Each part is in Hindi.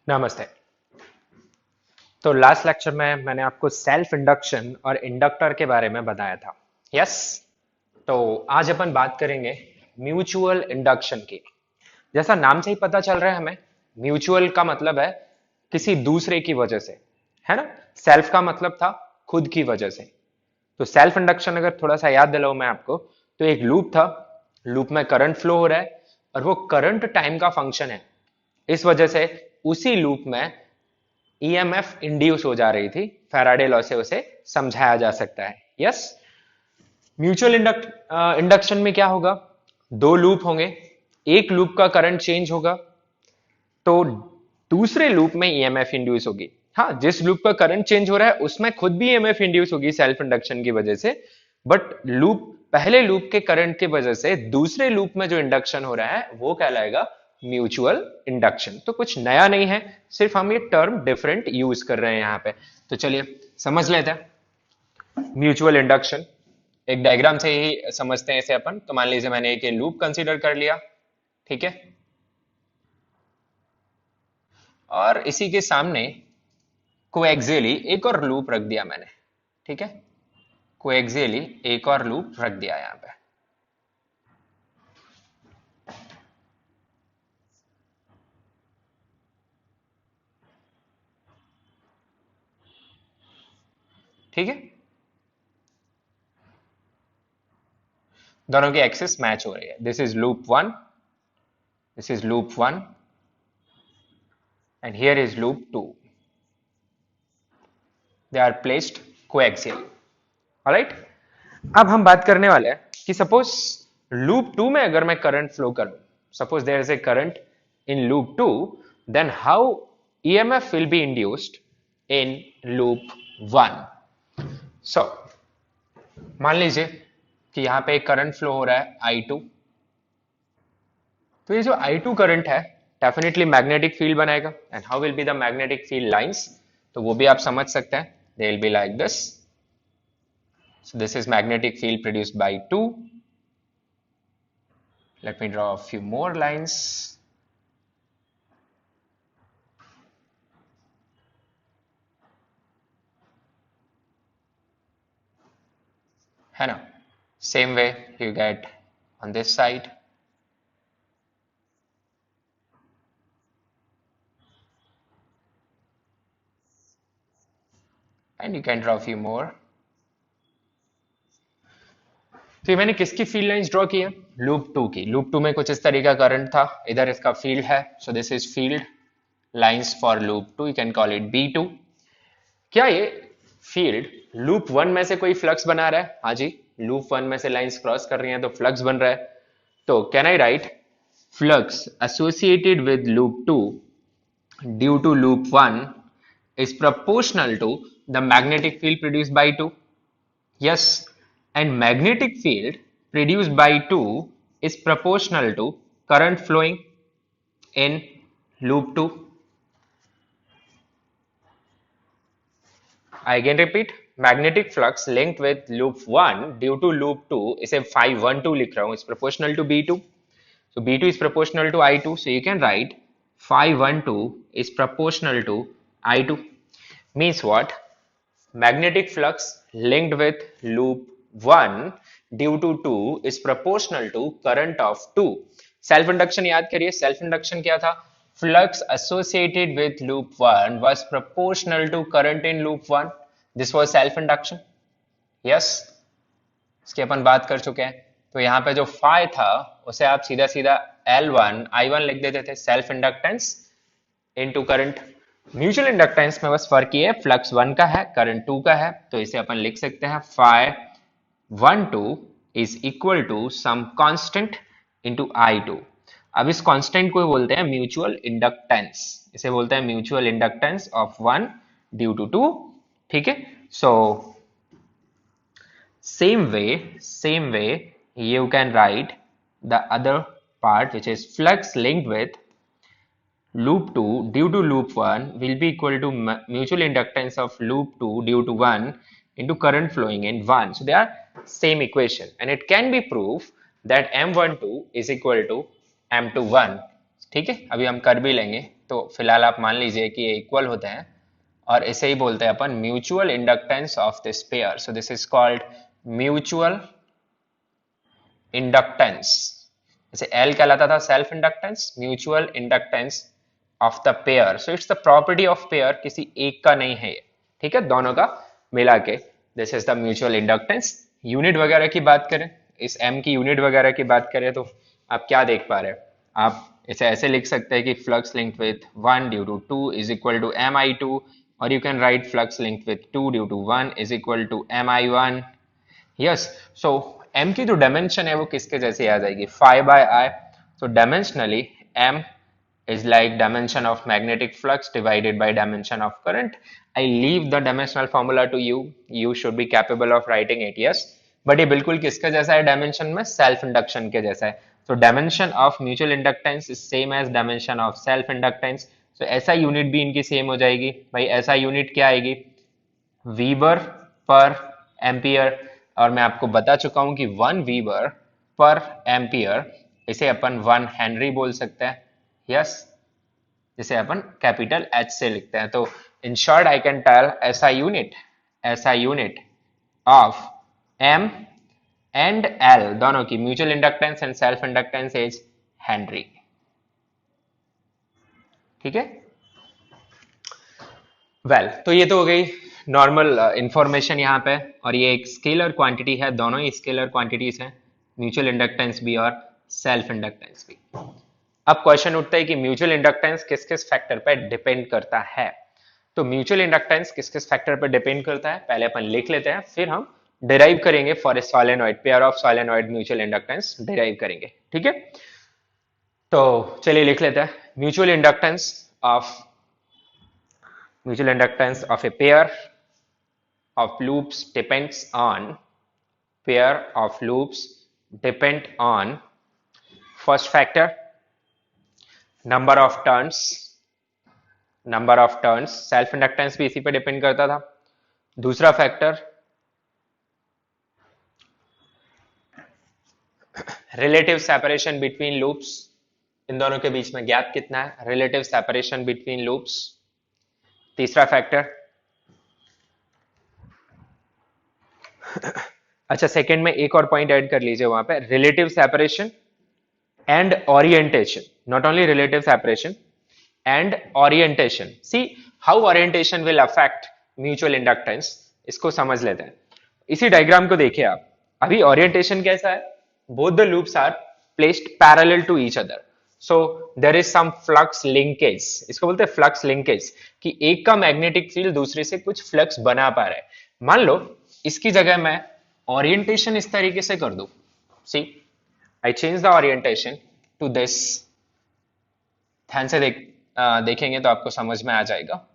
नमस्ते। तो लास्ट लेक्चर में मैंने आपको सेल्फ इंडक्शन और इंडक्टर के बारे में बताया था। यस। तो आज अपन बात करेंगे म्यूचुअल इंडक्शन की। जैसा नाम से ही पता चल रहा है हमें, म्यूचुअल का मतलब है किसी दूसरे की वजह से, है ना। सेल्फ का मतलब था खुद की वजह से। तो सेल्फ इंडक्शन अगर थोड़ा सा याद दिलाऊं मैं आपको, तो एक लूप था, लूप में करंट फ्लो हो रहा है और वो करंट टाइम का फंक्शन है। इस वजह से उसी लूप में ईएमएफ इंड्यूस हो जा रही थी। फैराडे लॉ से उसे समझाया जा सकता है। यस। म्यूचुअल इंडक्शन में क्या होगा, दो लूप होंगे, एक लूप का करंट चेंज होगा तो दूसरे लूप में ईएमएफ इंड्यूस होगी। हाँ, जिस लूप का करंट चेंज हो रहा है उसमें खुद भी ईएमएफ इंड्यूस होगी सेल्फ इंडक्शन की वजह से, बट लूप पहले लूप के करंट की वजह से दूसरे लूप में जो इंडक्शन हो रहा है वो कहलाएगा म्यूचुअल इंडक्शन। तो कुछ नया नहीं है, सिर्फ हम ये टर्म डिफरेंट यूज कर रहे हैं यहां पे। तो चलिए समझ लेते हैं म्यूचुअल इंडक्शन। एक डायग्राम से ही समझते हैं इसे अपन। तो मान लीजिए मैंने एक लूप कंसीडर कर लिया, ठीक है, और इसी के सामने कोएक्सियली एक और लूप रख दिया मैंने, ठीक है। कोएक्सियली एक और लूप रख दिया यहां पे। ठीक है, दोनों की एक्सिस मैच हो रही है। This is loop one, this is loop one and here is loop two. They are placed coaxial. Alright. अब हम बात करने वाले हैं कि सपोज लूप टू में अगर मैं करंट फ्लो करूं, suppose there is a current in loop two, then how EMF will be induced in loop one. So मान लीजिए कि यहां पे एक करंट फ्लो हो रहा है I2। तो ये जो I2 करंट है डेफिनेटली मैग्नेटिक फील्ड बनाएगा। And how will be the magnetic field lines, तो वो भी आप समझ सकते हैं। They will be like this. So this is magnetic field produced by 2. Let me draw a few more lines. है ना, same way you get on this side. And you can draw a few more. तो ये मैंने किसकी फील्ड लाइंस ड्रॉ की है, लूप टू की। लूप टू में कुछ इस तरीके का करंट था, इधर इसका फील्ड है। So this is field lines for loop two, you can call it B2। क्या ये फील्ड लूप वन में से कोई फ्लक्स बना रहा है? हाँ जी, लूप वन में से लाइंस क्रॉस कर रही हैं तो फ्लक्स बन रहा है। तो can I write flux associated with loop two due to loop one is proportional to the magnetic field produced by 2. Yes, and magnetic field produced by 2 is proportional to current flowing in loop 2. I again repeat, magnetic flux linked with loop 1 due to loop 2 is a phi 1 2 लिख रहा हूं, is proportional to B2. So B2 is proportional to I2. So you can write phi 1 2 is proportional to I2. Means what? Magnetic flux linked with loop 1 due to 2 is proportional to current of 2. Self induction याद करिए, self induction क्या था? Flux associated with loop 1 was proportional to current in loop 1. This was self induction. Yes, इसकी अपन बात कर चुके हैं। तो यहाँ पे जो phi था उसे आप सीधा सीधा L1 I1 लिख देते थे, self inductance into current. Mutual inductance में बस फर्क ये है, फ्लक्स वन का है, करंट टू का है। तो इसे अपन लिख सकते हैं phi 1 2 is equal to some constant into I2। अब इस कांस्टेंट को बोलते हैं म्यूचुअल इंडक्टेंस, इसे बोलते हैं mutual inductance of one due to two. ठीक है। सो same way you can write the other part which is flux linked with loop 2 due to loop 1 will be equal to mutual inductance of loop 2 due to 1 into current flowing in 1. So they are same equation and it can be proved that M12 is equal to M21. ठीक है, अभी हम कर भी लेंगे। तो फिलहाल आप मान लीजिए कि ये इक्वल होते हैं, और इसे ही बोलते हैं अपन mutual inductance of this pair. So this is called mutual inductance. जैसे एल कहलाता था self inductance, mutual inductance of the pair. So it's the property of pair, किसी एक का नहीं है ये, ठीक है, दोनों का मिला के this is the mutual inductance. Unit वगैरह की बात करें, इस एम की यूनिट वगैरह की बात करें, तो आप क्या देख पा रहे हैं? आप इसे ऐसे लिख सकते हैं कि flux linked with 1 due to 2 is equal to Mi2, और you can write flux linked with 2 due to 1 is equal to Mi1। Yes, so m की जो डायमेंशन है वो किसके जैसी आ जाएगी? phi by I। so dimensionally m is like dimension of magnetic flux divided by dimension of current. I leave the dimensional formula to you, you should be capable of writing it, yes, but ये बिल्कुल किसके जैसा है डायमेंशन में? सेल्फ इंडक्शन के जैसा है। so dimension of mutual inductance is same as dimension of self inductance। so ऐसा यूनिट भी इनकी सेम हो जाएगी भाई। ऐसा यूनिट क्या आएगी? वीबर पर एम्पियर। और मैं आपको बता चुका हूं कि 1 वीबर पर एम्पियर इसे अपन 1 हेनरी बोल सकते हैं, यस, जिसे अपन कैपिटल एच से लिखते हैं। तो in short I can tell ऐसा unit of M and L दोनों की mutual inductance and self inductance is henry, ठीक है। तो ये तो हो गई नॉर्मल इंफॉर्मेशन यहाँ पे। और ये एक स्केलर क्वांटिटी है, दोनों ही स्केलर क्वांटिटीज हैं, म्यूचुअल इंडक्टेंस भी और सेल्फ इंडक्टेंस भी। अब क्वेश्चन उठता है कि म्यूचुअल इंडक्टेंस किस किस फैक्टर पे डिपेंड करता है। तो म्यूचुअल इंडक्टेंस किस किस फैक्टर पे डिपेंड करता है पहले अपन लिख लेते हैं, फिर हम डिराइव करेंगे for a solenoid, pair of solenoid mutual inductance derive करेंगे, ठीक है। तो चलिए लिख लेते हैं। Mutual inductance of a pair of loops depend on first factor number of turns, self inductance भी इसी पे डिपेंड करता था। दूसरा factor relative separation between loops, इन दोनों के बीच में गैप कितना है, रिलेटिव सेपरेशन बिटवीन लूप्स। तीसरा फैक्टर, अच्छा सेकंड में एक और पॉइंट ऐड कर लीजिए वहां पे, relative separation and orientation, not only relative separation and orientation. See how orientation will affect mutual inductance, इसको समझ लेते हैं। इसी डायग्राम को देखिए आप, अभी ओरिएंटेशन कैसा है? Both the loops are placed parallel to each other, so there is some flux linkage, इसको बोलते हैं फ्लक्स लिंकेज, कि एक का मैग्नेटिक फील्ड दूसरे से कुछ फ्लक्स बना पा रहा है। मान लो इसकी जगह मैं ओरिएंटेशन इस तरीके से कर दूं, see I change the orientation to this, ध्यान से देखेंगे तो आपको समझ में आ जाएगा।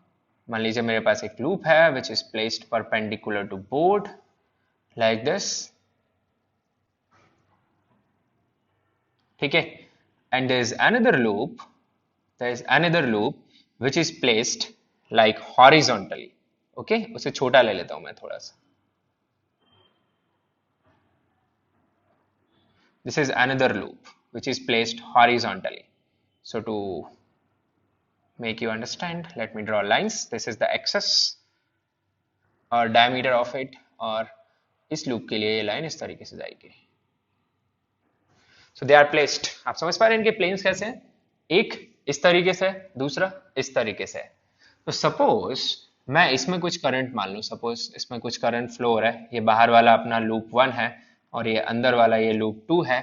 मान लीजिए मेरे पास एक लूप है which is placed perpendicular to board like this, ठीक है, and there is another loop which is placed like horizontally, okay, उसे छोटा ले लेता हूं मैं थोड़ा सा, this is another loop which is placed horizontally, so to make you understand let me draw lines, this is the axis और diameter of it, और इस लूप के लिए ये लाइन इस तरीके से जाएगी। So they are placed, आप समझ पा रहे हैं इनके प्लेन्स कैसे हैं? एक इस तरीके से, दूसरा इस तरीके से। तो सपोज मैं इसमें कुछ करंट मान लूं, सपोज इसमें कुछ करंट फ्लो हो रहा है, ये बाहर वाला अपना लूप 1 है और ये अंदर वाला ये लूप 2 है।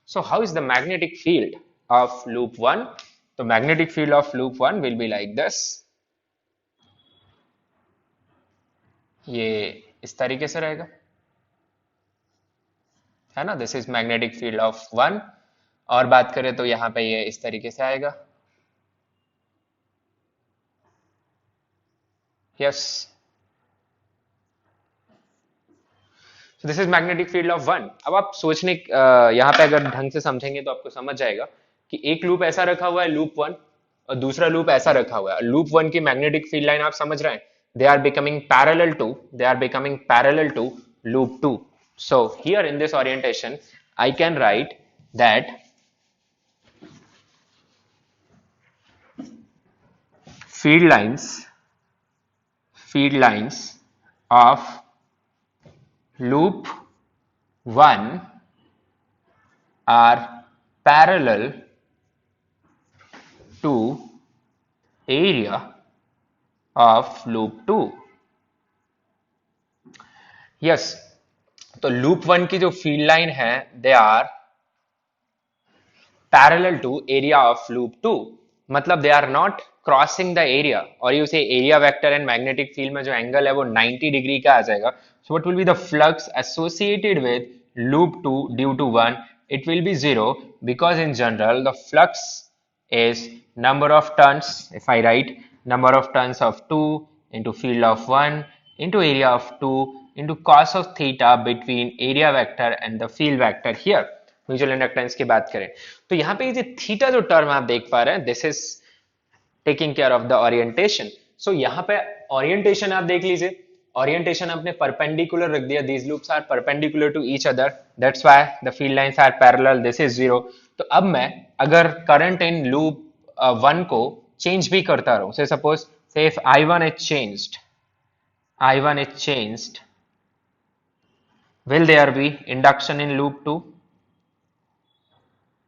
So how is the magnetic field of loop 1? तो magnetic field of loop 1 will be like this, ये इस तरीके से रहेगा, है ना, this is magnetic field of 1। और बात करें तो यहां पे ये इस तरीके से आएगा, yes, so this is magnetic field of 1। अब आप सोचने यहां पे अगर ढंग से समझेंगे तो आपको समझ जाएगा कि एक लूप ऐसा रखा हुआ है लूप 1 और दूसरा लूप ऐसा रखा हुआ है। लूप 1 की मैग्नेटिक फील्ड लाइन आप समझ रहे हैं, they are becoming parallel to loop 2. So here in this orientation I can write that feed lines of loop 1 are parallel to area of loop 2. Yes, तो लूप 1 की जो फील्ड लाइन है they are parallel to area of loop 2, मतलब they are not crossing the area, और you say area vector and magnetic field में जो एंगल है वो 90 डिग्री का आ जाएगा. So what will be the flux associated with loop 2 due to 1? It will be 0 because in general the flux is number of turns. If I write number of turns of 2 into field of 1 into area of 2 into cos of theta between area vector and the field vector here. Mutual inductance की बात करें तो यहाँ पे ये थीटा जो टर्म आप देख पा रहे हैं this is taking care of the orientation. So यहाँ पे ओरिएंटेशन आप देख लीजिए, ओरिएंटेशन आपने परपेंडिकुलर रख दिया. These loops are perpendicular to each other, that's why the field lines are parallel. This is 0. तो अब मैं अगर करंट इन लूप 1 को चेंज भी करता रहूं, से सपोज से if I1 is changed, will there be induction in loop 2?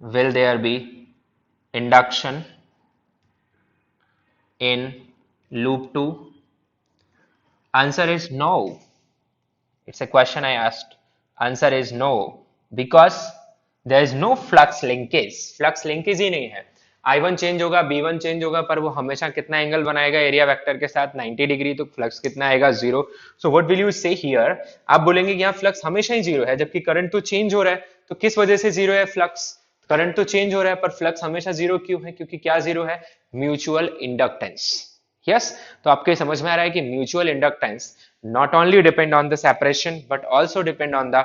Will there be induction in loop 2? Answer is no. It's a question I asked. Answer is no because there is no flux linkage. Flux linkage ही नहीं है. I1 चेंज होगा, B1 चेंज होगा, पर वो हमेशा कितना एंगल बनाएगा एरिया वेक्टर के साथ 90 डिग्री. तो फ्लक्स कितना आएगा? 0. सो व्हाट विल यू से हियर? आप बोलेंगे कि यहाँ फ्लक्स हमेशा ही 0 है, जबकि करंट तो चेंज हो रहा है. तो किस वजह से 0 है फ्लक्स? करंट तो चेंज हो रहा है पर फ्लक्स हमेशा 0 क्यों है? क्योंकि क्या 0 है? Mutual inductance. यस, तो आपके समझ में आ रहा है कि mutual inductance not only depend on the separation but also depend on the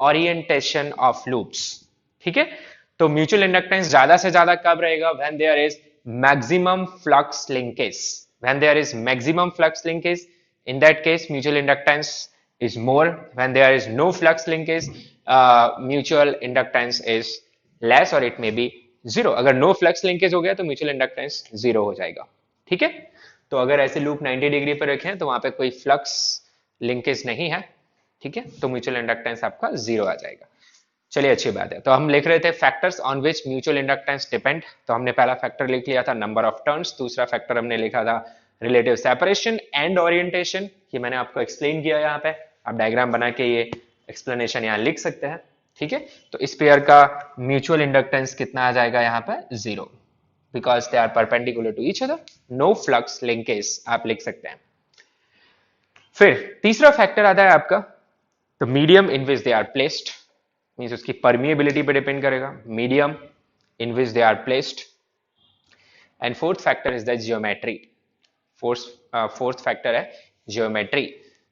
orientation of loops. ठीक है, तो म्यूचुअल इंडक्टेंस ज्यादा से ज्यादा कब रहेगा? when there is maximum flux linkage. when there is maximum flux linkage, in that case mutual inductance is more. when there is no flux linkage, mutual inductance is less or it may be 0. अगर no flux linkage हो गया तो म्यूचुअल इंडक्टेंस 0 हो जाएगा. ठीक है, तो अगर ऐसे लूप 90 डिग्री पर रखें तो वहां पे कोई फ्लक्स लिंकेज नहीं है. ठीक है, तो म्यूचुअल इंडक्टेंस आपका 0 आ जाएगा. चलिए, अच्छी बात है. तो हम लिख रहे थे factors on which mutual inductance depend. तो हमने पहला फैक्टर लिख लिया था नंबर ऑफ टर्न्स. दूसरा फैक्टर हमने लिखा था रिलेटिव सेपरेशन एंड ओरिएंटेशन. ये मैंने आपको एक्सप्लेन किया यहाँ पे. आप डायग्राम बना के ये एक्सप्लेनेशन यहाँ लिख सकते हैं. ठीक है, तो इस पेयर का म्यूचुअल इंडक्टेंस कितना आ जाएगा यहाँ पे? 0 because they are perpendicular to each other. No flux linkage आप लिख सकते हैं. फिर तीसरा फैक्टर आता है आपका the medium in which they are placed, means उसकी permeability पे डिपेंड करेगा. medium in which they are placed. and fourth factor is the geometry. fourth factor है geometry.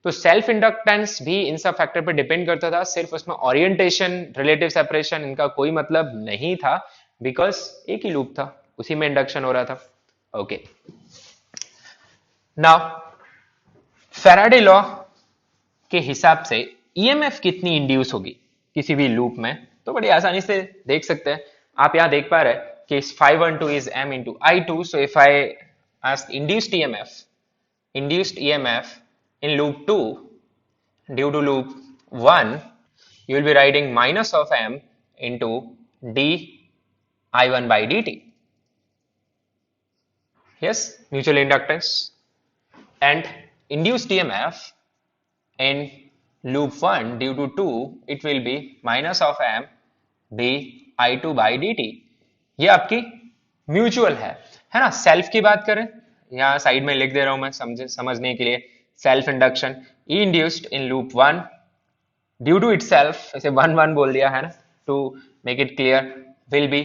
तो सेल्फ इंडक्टेंस भी इन सब फैक्टर पे डिपेंड करता था. सिर्फ उसमें ओरिएंटेशन, रिलेटिव सेपरेशन इनका कोई मतलब नहीं था बिकॉज एक ही लूप था, उसी में इंडक्शन हो रहा था. ओके, नाउ फैराडे लॉ के हिसाब से ईएमएफ कितनी इंड्यूस होगी किसी भी लूप में, तो बड़ी आसानी से देख सकते हैं. आप यहां देख पा रहे हैं कि 512 is m into I2. So if I ask induced EMF in loop 2 due to loop 1, you will be writing minus of m into d I1 by dt. Yes, mutual inductance. And induced EMF in loop 1 due to 2, it will be minus of m d I2 by dt. ये आपकी म्यूचुअल है ना. सेल्फ की बात करें, यहाँ साइड में लिख दे रहा हूं मैं समझने के लिए. Self induction E induced in loop 1 due to itself, ऐसे 1 बोल दिया है ना to make it clear, will be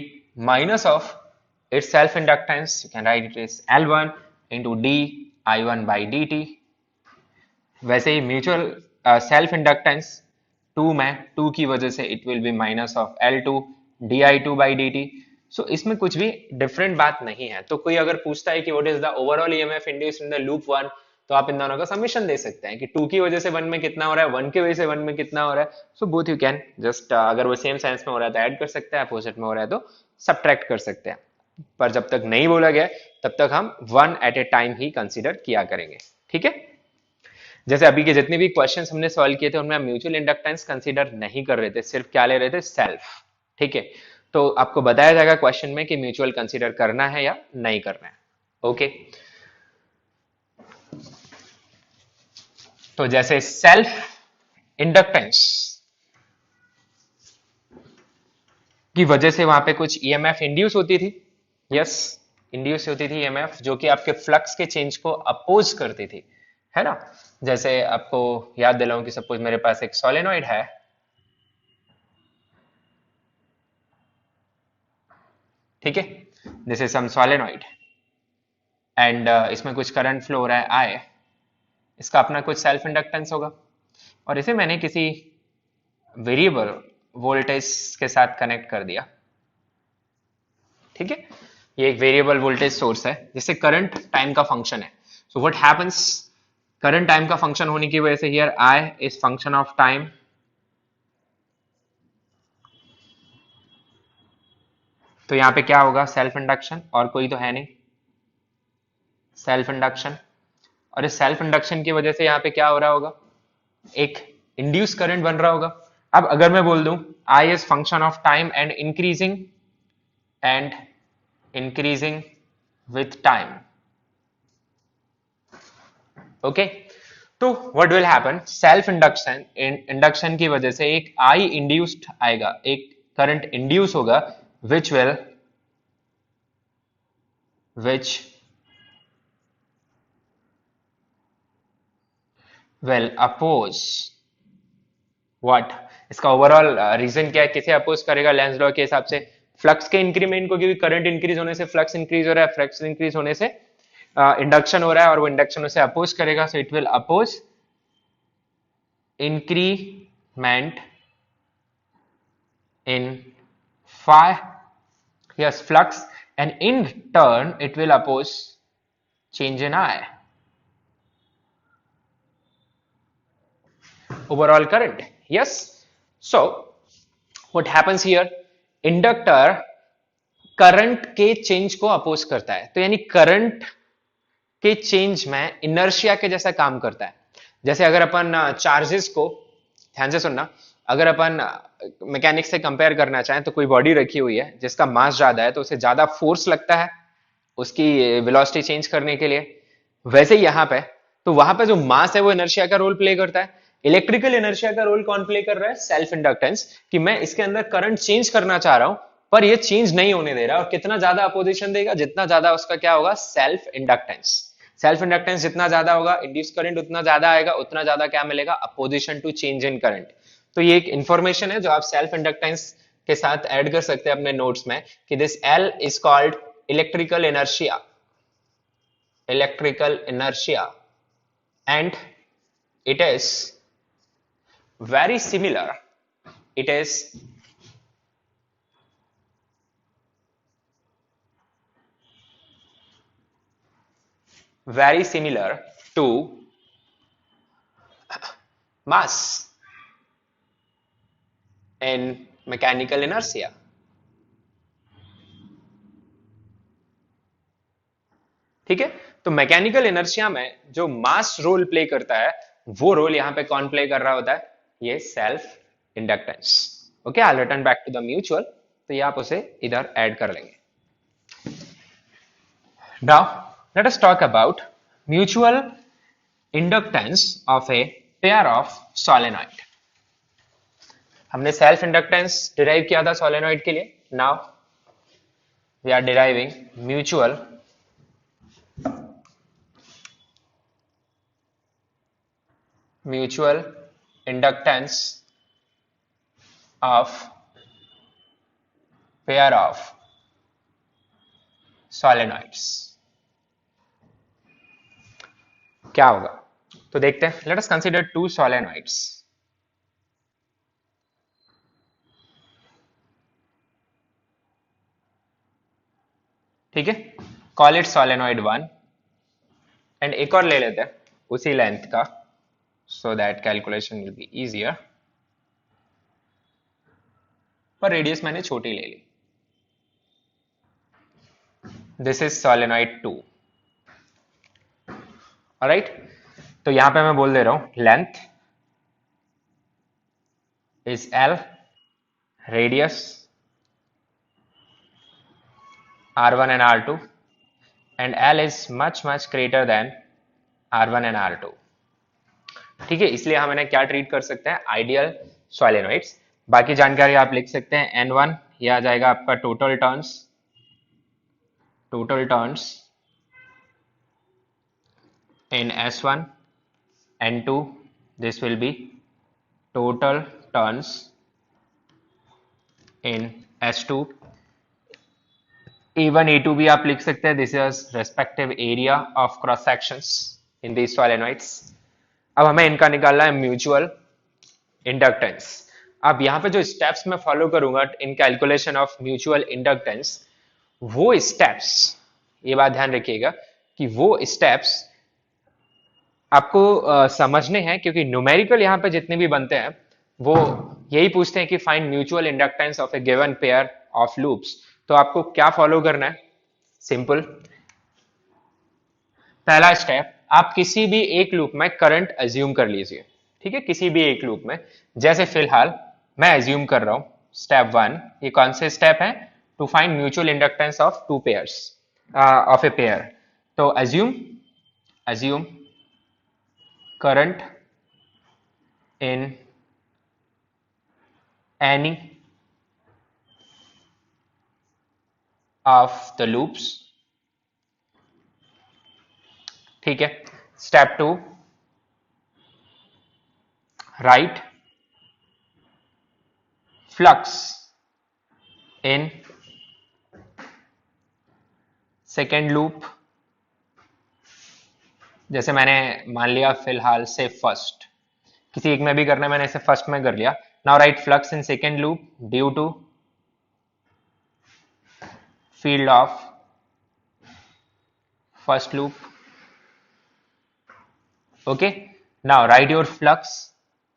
minus of its self inductance. You can write it as L1 into d I1 by dt. वैसे ही म्यूचुअल सेल्फ इंडक्टेंस 2 में 2 की वजह से it will be minus of L2 d I2 by dt. So इसमें कुछ भी डिफरेंट बात नहीं है. तो कोई अगर पूछता है कि what is the overall EMF induced in the loop 1, तो आप इन दोनों का समीशन दे सकते हैं कि 2 की वजह से 1 में कितना हो रहा है, 1 की वजह से 1 में कितना हो रहा है. So both you can just, अगर वो सेम साइंस में हो रहा है तो ऐड कर सकते हैं, अपोजिट में हो रहा है तो सब्ट्रैक्ट कर सकते हैं. पर जब तक नहीं बोला गया तब तक हम वन एट ए टाइम ही कंसीडर किया करेंगे। ठीक है, जैसे अभी के जितने भी क्वेश्चंस हमने सॉल्व किए थे उनमें हम म्यूचुअल इंडक्टेंस कंसीडर नहीं कर रहे थे, सिर्फ क्या ले रहे थे, सेल्फ। ठीक है, तो आपको बताया जाएगा क्वेश्चन में कि म्यूचुअल कंसीडर करना है या नहीं करना है। ओके, तो जैसे सेल्फ इंडक्टेंस की वजह से वहां पे कुछ ईएमएफ इंड्यूस होती थी। यस, इंड्यूस होती थी ईएमएफ जो कि आपके फ्लक्स के चेंज को अपोज करती थी, है ना। जैसे आपको याद दिलाऊं कि सपोज मेरे पास एक सोलेनॉइड है, ठीक है, this is some solenoid and इसमें कुछ करंट फ्लो हो रहा है आई, इसका अपना कुछ सेल्फ इंडक्टेंस होगा और इसे मैंने किसी वेरिएबल वोल्टेज के साथ कनेक्ट कर दिया। ठीक है, ये एक वेरिएबल वोल्टेज सोर्स है जिससे करंट टाइम का फंक्शन है। So what happens, current time का फंक्शन होने की वजह से here I is function of time, तो यहां पे क्या होगा, सेल्फ इंडक्शन, और कोई तो है नहीं, सेल्फ इंडक्शन। और इस सेल्फ इंडक्शन की वजह से यहाँ पे क्या हो रहा होगा, एक इंड्यूस करंट बन रहा होगा। अब अगर मैं बोल दूं I is function of time and increasing with time, okay, तो what will happen, self induction, induction की वजह से एक आई इंड्यूस्ड आएगा, एक करंट इंड्यूस होगा which will oppose what, इसका ओवरऑल रीजन क्या है, किसे अपोज करेगा, लेंज लॉ के हिसाब से फ्लक्स के इंक्रीमेंट को, क्योंकि करंट इंक्रीज होने से फ्लक्स इंक्रीज हो रहा है, फ्लक्स इंक्रीज होने से इंडक्शन हो रहा है और वो इंडक्शन उसे अपोज करेगा, so it will oppose increment in phi, yes, flux, and in turn it will oppose change in I, overall current. Yes, so what happens here, inductor current के चेंज को अपोज करता है, तो यानी करंट के चेंज में इनर्शिया के जैसा काम करता है। जैसे अगर अपन चार्जेस को, ध्यान से सुनना, अगर अपन मैकेनिक्स से कंपेयर करना चाहें तो कोई बॉडी रखी हुई है जिसका मास ज्यादा है तो उसे ज्यादा फोर्स लगता है उसकी वेलोसिटी चेंज करने के लिए, वैसे ही यहाँ पे, तो वहां पे जो मास है वो इनर्शिया का रोल प्ले करता है। इलेक्ट्रिकल इनर्शिया का रोल कौन प्ले कर रहा है, सेल्फ इंडक्टेंस, कि मैं इसके अंदर करंट चेंज करना चाह रहा हूं पर ये चेंज नहीं होने दे रहा, और कितना ज्यादा अपोजिशन देगा, जितना ज्यादा उसका क्या होगा, सेल्फ इंडक्टेंस। सेल्फ इंडक्टेंस जितना ज्यादा होगा, इंड्यूस करंट उतना ज्यादा आएगा, उतना ज्यादा क्या मिलेगा, opposition to change in current. तो ये एक इंफॉर्मेशन है जो आप सेल्फ इंडक्टेंस के साथ ऐड कर सकते हैं अपने नोट्स में, कि this L is called electrical inertia, electrical inertia, and it is very similar, it is very similar to mass in mechanical inertia। ठीक है, तो मैकेनिकल इनर्शिया में जो मास रोल प्ले करता है वो रोल यहां पे कौन प्ले कर रहा होता है, ये self inductance. Okay, I return back to the mutual, तो ये आप उसे इधर ऐड कर लेंगे। Now let us talk about mutual inductance of a pair of solenoid. हमने सेल्फ इंडक्टेंस डिराइव किया था सोलेनॉइड के लिए, now we are deriving mutual inductance of pair of solenoids। क्या होगा, तो देखते हैं, let us consider two solenoids। ठीक है, call it solenoid 1 एंड एक और ले लेते हैं उसी लेंथ का, so that calculation will be easier, पर रेडियस मैंने छोटी ले ली। This is solenoid 2। ऑलराइट, तो यहां पे मैं बोल दे रहा हूं length is L, radius R1 and R2, and L is much greater than R1 and R2। ठीक है, इसलिए हम इन्हें क्या ट्रीट कर सकते हैं, आइडियल सोलेनोइड्स। बाकी जानकारी आप लिख सकते हैं N1, ये आ जाएगा आपका total turns in S1, N2 this will be total turns in S2, E1 E2 भी आप लिख सकते हैं, this is respective area of cross sections in these सोलेनोइड्स। अब हमें इनका निकालना है म्यूचुअल इंडक्टेंस। अब यहाँ पे जो स्टेप्स मैं फॉलो करूंगा इन कैलकुलेशन ऑफ म्यूचुअल इंडक्टेंस, वो स्टेप्स, ये बात ध्यान रखिएगा कि वो स्टेप्स आपको समझने हैं, क्योंकि न्यूमेरिकल यहाँ पे जितने भी बनते हैं वो यही पूछते हैं कि find mutual inductance of A given pair of loops. तो आपको क्या फॉलो करना है, सिंपल। पहला स्टेप, आप किसी भी एक लूप में करंट अज्यूम कर लीजिए। ठीक है, किसी भी एक लूप में, जैसे फिलहाल मैं अज्यूम कर रहा हूं स्टेप 1, ये कौन से स्टेप है, to find mutual inductance of two pairs of a pair. तो assume current in any of the loops। ठीक है, step 2, write flux in second loop. जैसे मैंने मान लिया फिलहाल से फर्स्ट, किसी एक में भी करना है, मैंने इसे फर्स्ट में कर लिया। Now write flux in second loop due to field of first loop. Okay, now write your flux,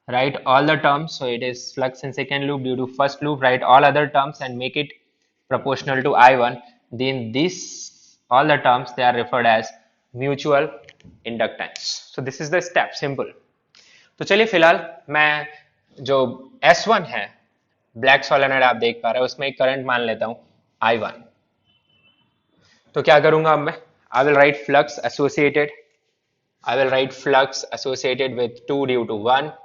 write all the terms, so it is flux in second loop due to first loop, write all other terms and make it proportional to I1, then this all the terms they are referred as mutual inductance। so this is the step, simple। तो चलिए फिलहाल मैं जो S1 है ब्लैक सोलेनोइड आप देख पा रहे हो, उसमें एक करंट मान लेता हूं I1। तो क्या करूंगा अब मैं, I will write flux associated, I will write flux associated with 2 due to 1,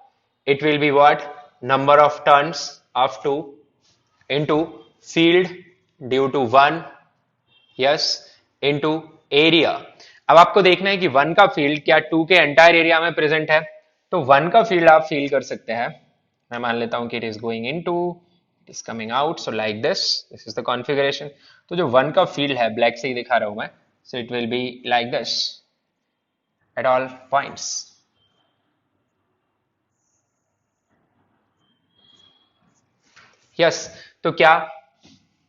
it will be what, number of turns of 2 into field due to 1, yes, into area। अब आपको देखना है कि 1 का फील्ड क्या 2 के एंटायर एरिया में प्रेजेंट है, तो 1 का फील्ड आप फील कर सकते हैं। मैं मान लेता हूं कि it is going into, it is coming out, so like this is the configuration. तो जो 1 का फील्ड है, ब्लैक से ही दिखा रहा हूं मैं, सो it will be like this at all points। Yes, तो क्या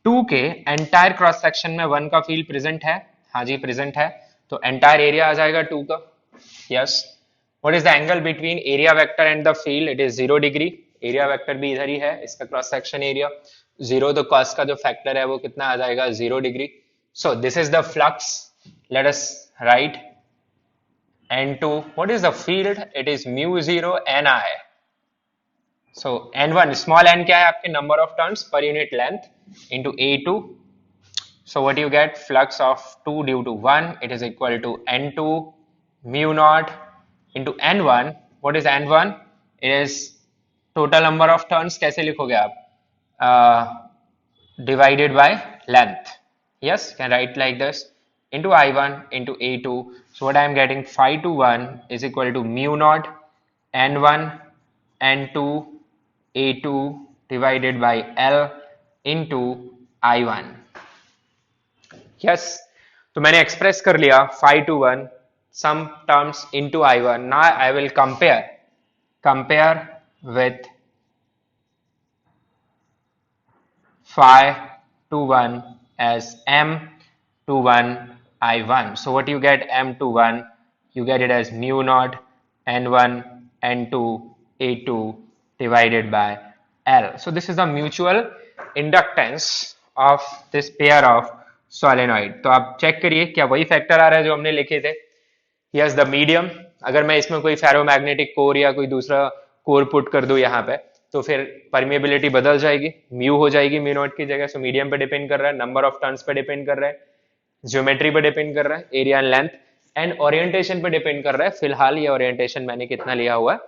2 के एंटायर क्रॉस सेक्शन में 1 का फील्ड प्रेजेंट है, हाँ जी प्रेजेंट है, तो एंटायर एरिया आ जाएगा 2 का। Yes, what is the angle between area vector and the field, it is 0 degree. Area vector भी इधर ही है, इसका क्रॉस सेक्शन एरिया 0, तो कॉस का जो फैक्टर है वो कितना आ जाएगा, 0 degree. So this is the flux, late us right N2, what is the field, it is mu 0 Ni। so N1 small n क्या है आपके, number of turns per unit length into A2, so what you get, flux of 2 due to 1, it is equal to N2 mu naught into N1, what is N1, it is total number of turns, कैसे लिखोगे आप, divided by length, yes, can write like this, into I1 into A2, so what I am getting, phi to 1 is equal to mu naught N1 N2 A2 divided by L into I1। yes, तो मैंने एक्सप्रेस कर लिया phi to 1 some terms into I1। now I will compare with phi to 1 as m to 1 I1, so what you get, m to 1, you get it as mu naught N1 N2 A2 divided by L। so this is the mutual inductance of this pair of solenoid. तो आप चेक करिए क्या वही फैक्टर आ रहा है जो हमने लिखे थे। Yes, the medium. अगर मैं इसमें कोई फेरोमैग्नेटिक कोर या कोई दूसरा कोर पुट कर दूं यहाँ पे, तो फिर परमिएबिलिटी बदल जाएगी, म्यू हो जाएगी म्यू नॉट की जगह। सो मीडियम पे डिपेंड कर रहा है, नंबर ऑफ टर्न्स पे डिपेंड कर रहा है, ज्योमेट्री पे डिपेंड कर रहा है, area and length and orientation पे डिपेंड कर रहा है। फिलहाल ये ओरिएंटेशन मैंने कितना लिया हुआ है,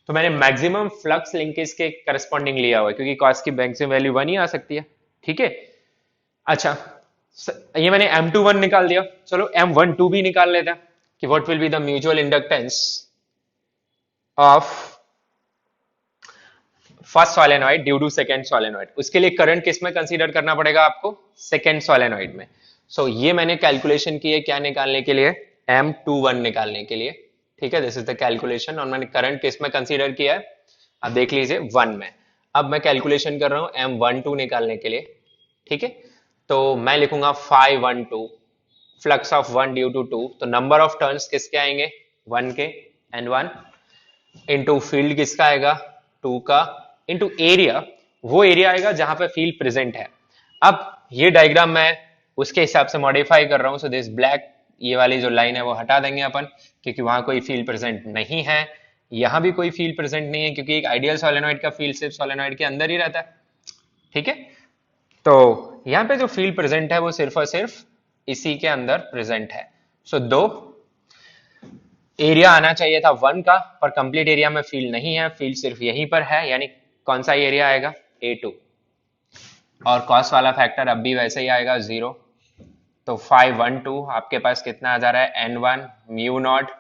तो मैंने मैक्सिमम फ्लक्स लिंकेज के करस्पॉन्डिंग लिया हुआ है, क्योंकि कॉस की मैक्सिमम वैल्यू 1 ही आ सकती है। ठीक है। अच्छा, ये मैंने M21 निकाल दिया। चलो M12 भी निकाल लेते हैं कि what will be the mutual inductance of first solenoid due to second solenoid. उसके लिए करंट किस में कंसीडर करना पड़ेगा आपको? सेकेंड सोलेनॉइड में। सो ये मैंने कैलकुलेशन की है क्या निकालने के लिए? M21 निकालने के लिए। ठीक है, दिस इज द कैलकुलेशन। और मैंने करंट किस में कंसीडर किया है? अब देख लीजिए 1 में। अब मैं कैलकुलेशन कर रहा हूं M12 निकालने के लिए। ठीक है, तो मैं लिखूंगा 512 फ्लक्स ऑफ 1 ड्यू टू 2। तो नंबर ऑफ टर्न्स किसके आएंगे? 1 के, N1 इंटू फील्ड किसका आएगा? 2 का, इंटू एरिया, वो एरिया आएगा जहां पे फील्ड प्रेजेंट है। अब ये डायग्राम मैं उसके हिसाब से मॉडिफाई कर रहा हूं। सो दिस ब्लैक, ये वाली जो लाइन है वो हटा देंगे अपन, क्योंकि वहां कोई फील्ड प्रेजेंट नहीं है। यहां भी कोई फील्ड प्रेजेंट नहीं है, क्योंकि एक आइडियल सोलेनॉइड का फील्ड सिर्फ सोलेनॉइड के अंदर ही रहता है। ठीक है, तो यहाँ पे जो फील्ड प्रेजेंट है वो सिर्फ और सिर्फ इसी के अंदर प्रेजेंट है। सो दो एरिया आना चाहिए था 1 का, पर कंप्लीट एरिया में फील्ड नहीं है, फील्ड सिर्फ यहीं पर है, यानी कौन सा एरिया आएगा? A2। और कॉस वाला फैक्टर अब भी वैसे ही आएगा 0। तो 512 आपके पास कितना आ जा रहा है? N1 mu naught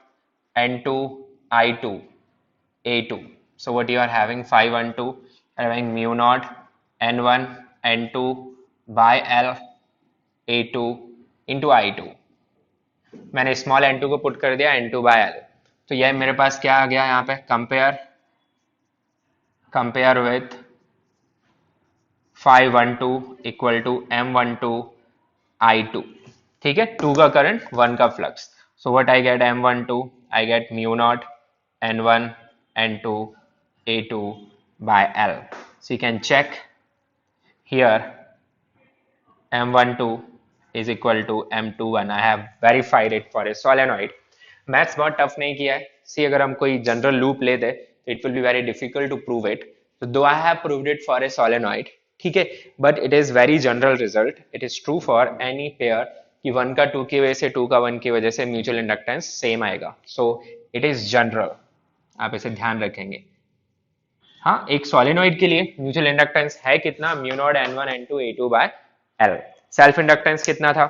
N2 I2 A2। So what you are having? 512 having mu naught N1 N2 by L A2 into I2। मैंने स्मॉल n2 को पुट कर दिया n2 बाय l। तो यह मेरे पास क्या आ गया यहाँ पे? Compare with 512 equal to M12 I2। ठीक है, 2 का करंट, 1 का flux. So what I get? M12 I get mu naught N1 N2 A2 by L। So you can check here M12 is equal to M21। I have verified it for a solenoid। Maths बहुत टफ नहीं किया है। सी अगर हम कोई जनरल लूप ले दे तो it will be very difficult to prove it. तो though I have proved it for a solenoid, ठीक है, but it is very general result. It is true for any pair कि 1 का 2 की वजह से, 2 का 1 की वजह से म्यूचुअल इंडक्टेंस सेम आएगा। सो इट इज जनरल, आप इसे ध्यान रखेंगे। हाँ, एक सोलेनॉइड के लिए म्यूचुअल इंडक्टेंस है कितना? Mu naught N1 N2 A2 by L। Self inductance कितना था?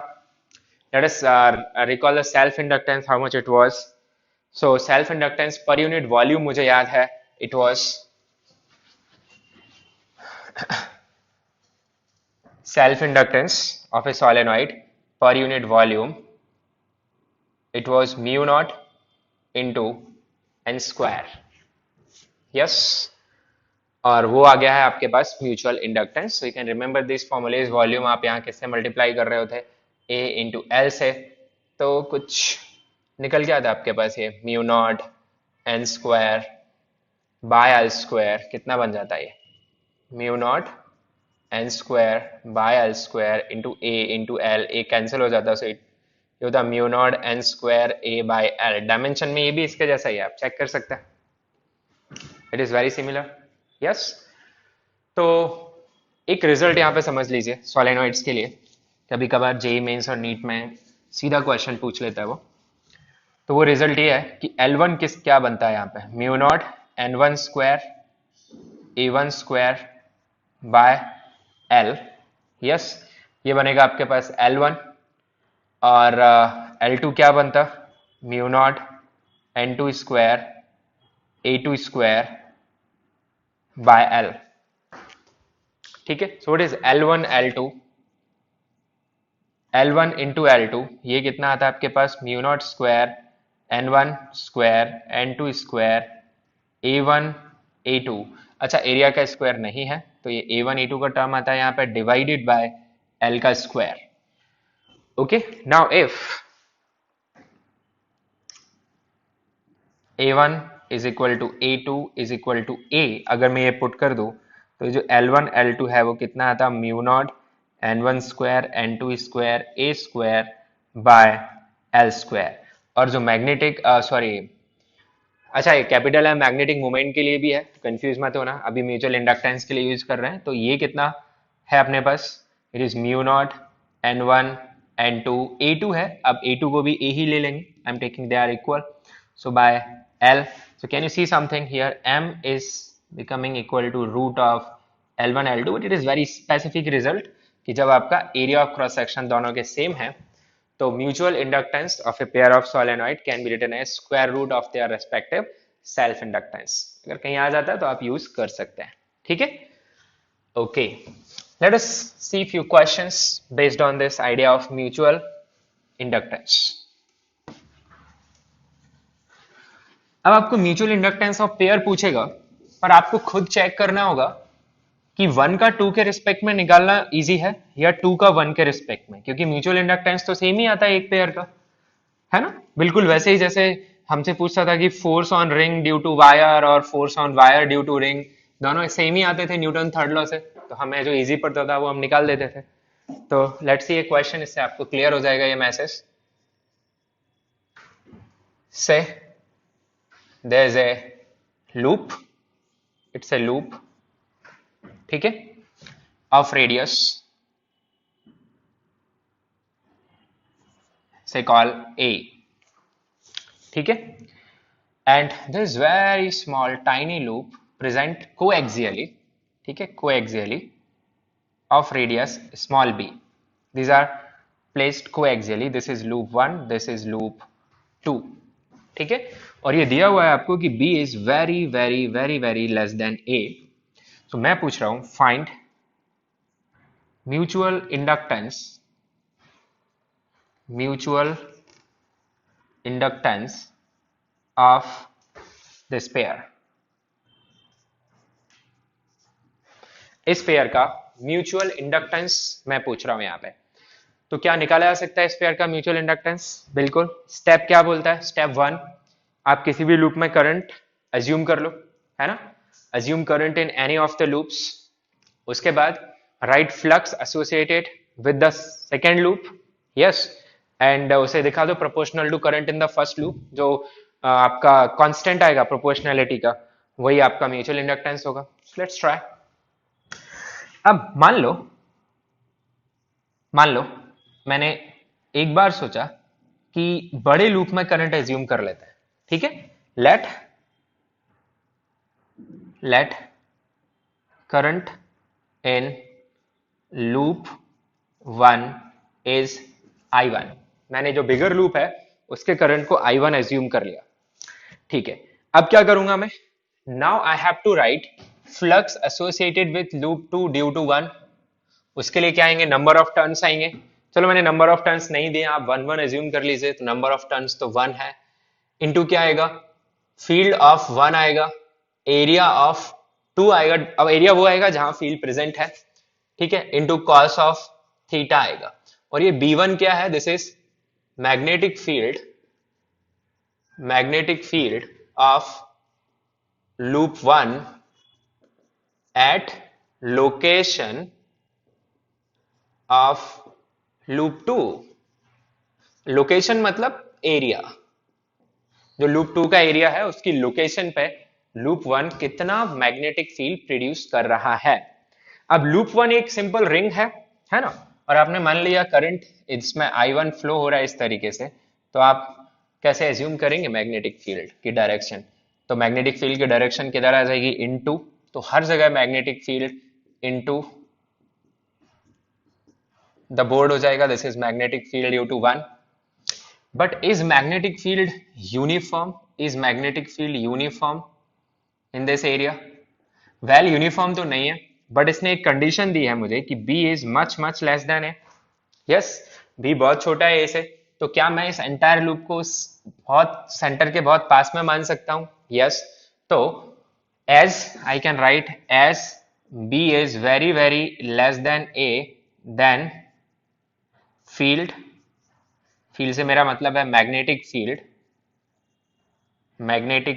Let us recall the self inductance, how much it was. So self inductance per unit volume मुझे याद है, it was self inductance of a solenoid per unit volume, it was mu naught into n square। yes, और वो आ गया है आपके पास mutual inductance. So you can remember this formulae. Volume आप यहाँ किससे मल्टीप्लाई कर रहे होते? A इंटू एल से। तो कुछ निकल गया था आपके पास, ये mu not an square by L square. कितना बन जाता है ये? Mu not an square by L square into A into L. A cancel हो जाता है, सो ये होता mu not an square A by L. Dimension में ये भी इसके जैसा ही है, आप चेक कर सकते हैं, it is very similar. Yes, तो एक रिजल्ट यहाँ पे समझ लीजिए सोलेनॉइड्स के लिए। कभी कभार जेई मेंस और नीट में सीधा क्वेश्चन पूछ लेता है वो। तो वो रिजल्ट ये है कि L1 क्या बनता है यहाँ पे? Mu naught N1 square A1 square by L। Yes, ये बनेगा आपके पास L1। और L2 क्या बनता? Mu naught N2 square A2 square by L। ठीक है, so it is L1 L2 L1 into L2। ये कितना आता है आपके पास? Mu naught square N1 square N2 square A1 A2। अच्छा, एरिया का स्क्वायर नहीं है, तो ये A1 A2 का टर्म आता है यहाँ पे डिवाइडेड बाय L का square. Okay, now if A1 is equal to A2 is equal to A, अगर मैं ये पुट कर दूं तो जो L1 L2 है वो कितना आता? Mu naught N1 square N2 square A square by L square. और जो मैग्नेटिक सॉरी, अच्छा ये कैपिटल है मैग्नेटिक मोमेंट के लिए भी है, कंफ्यूज मत होना, अभी म्यूचुअल इंडक्टेंस के लिए यूज कर रहे हैं। तो ये कितना है अपने पास, it is mu naught N1 N2 A2 है, अब A2 को भी A ही ले लेंगे, I am taking they are equal, so by L, so can you see something here, M is becoming equal to root of L1 L2, but it is very specific result कि जब आपका एरिया ऑफ क्रॉस सेक्शन दोनों के सेम है तो mutual inductance of a pair of solenoid can be written as square root of their respective self inductance. अगर कहीं आ जाता है तो आप यूज कर सकते हैं, ठीक है। Okay, let us see few questions based on this idea of mutual inductance. अब आपको म्यूचुअल इंडक्टेंस ऑफ पेयर पूछेगा, पर आपको खुद चेक करना होगा कि 1 का 2 के रिस्पेक्ट में निकालना इजी है या 2 का 1 के रिस्पेक्ट में, क्योंकि म्यूचुअल इंडक्टेंस तो सेम ही आता है एक पेयर का, है ना। बिल्कुल वैसे ही जैसे हमसे पूछता था कि force on ring due to wire और force on wire due to ring, दोनों सेम ही आते थे न्यूटन थर्ड लॉ से, तो हमें जो इजी पड़ता था वो हम निकाल देते थे। तो लेट्स सी ये क्वेश्चन, इससे आपको क्लियर हो जाएगा ये message. Say there is a loop, it's a loop, ठीक है, of radius say call A, ठीक है, and this very small tiny loop present coaxially, ठीक है, coaxially of radius small b, these are placed coaxially, this is loop 1, this is loop 2, ठीक है। और ये दिया हुआ है आपको कि b is very very very very less than a, तो मैं पूछ रहा हूं find mutual inductance, mutual inductance of this pair, इस पेयर का म्यूचुअल इंडक्टेंस मैं पूछ रहा हूं यहां पे। तो क्या निकाला जा सकता है इस पेयर का म्यूचुअल इंडक्टेंस, बिल्कुल। स्टेप क्या बोलता है, स्टेप 1, आप किसी भी लूप में करंट अज्यूम कर लो, है ना, assume current in any of the loops, उसके बाद write flux associated with the second loop, yes, and उसे दिखा दो proportional to current in the first loop, जो आपका कांस्टेंट आएगा प्रोपोर्शनैलिटी का, वही आपका म्यूचुअल इंडक्टेंस होगा। Let's try. अब मान लो मैंने एक बार सोचा कि बड़े लूप में करंट एज्यूम कर लेते हैं, ठीक है, let current in loop 1 is I1, मैंने जो बिगर लूप है उसके करंट को I1 एज्यूम कर लिया, ठीक है। अब क्या करूंगा मैं, now I have to write flux associated with loop 2 due to 1, उसके लिए क्या आएंगे, नंबर ऑफ टर्न्स आएंगे। चलो मैंने नंबर ऑफ टर्न्स नहीं दिया, आप 1 1 एज्यूम कर लीजिए, तो नंबर ऑफ टर्न्स तो 1 है, इनटू क्या आएगा, फील्ड ऑफ 1 आएगा, एरिया ऑफ 2 आएगा, अब एरिया वो आएगा जहां फील्ड प्रेजेंट है, ठीक है, इनटू कॉस ऑफ थीटा आएगा। और ये B1 क्या है, this is magnetic field of loop 1 at location of loop 2, location मतलब एरिया, जो लूप 2 का एरिया है उसकी लोकेशन पे लूप 1 कितना मैग्नेटिक फील्ड प्रोड्यूस कर रहा है। अब लूप 1 एक सिंपल रिंग है ना, और आपने मान लिया करंट इसमें I1 फ्लो हो रहा है इस तरीके से, तो आप कैसे एज्यूम करेंगे मैग्नेटिक फील्ड की डायरेक्शन, तो मैग्नेटिक फील्ड की डायरेक्शन किधर आ जाएगी, इनटू, तो हर जगह magnetic field into the board हो जाएगा, this is magnetic field due to 1। But is magnetic field uniform, is magnetic field uniform in this area, well uniform तो नहीं है, बट इसने एक कंडीशन दी है मुझे कि B is much much less than A, yes, B बहुत छोटा है A से, तो क्या मैं इस एंटायर लूप को बहुत सेंटर के बहुत पास में मान सकता हूं, यस, तो as I can write as B is very very less than A, then field से मेरा मतलब है magnetic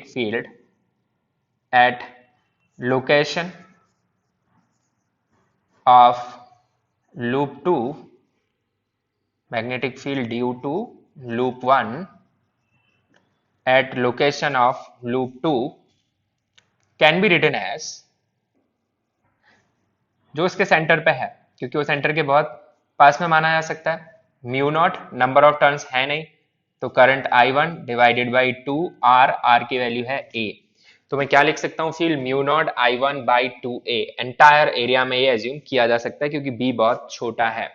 field at location of loop 2 magnetic field due to loop 1 at location of loop 2 can be written as, जो उसके सेंटर पे है, क्योंकि वो सेंटर के बहुत पास में माना जा सकता है, mu naught, number of turns है नहीं, तो current I1 divided by 2 R, R की वैल्यू है A, तो मैं क्या लिख सकता हूँ, field mu naught I1 by 2A, entire area में ये एज्यूम किया जा सकता है क्योंकि B बहुत छोटा है।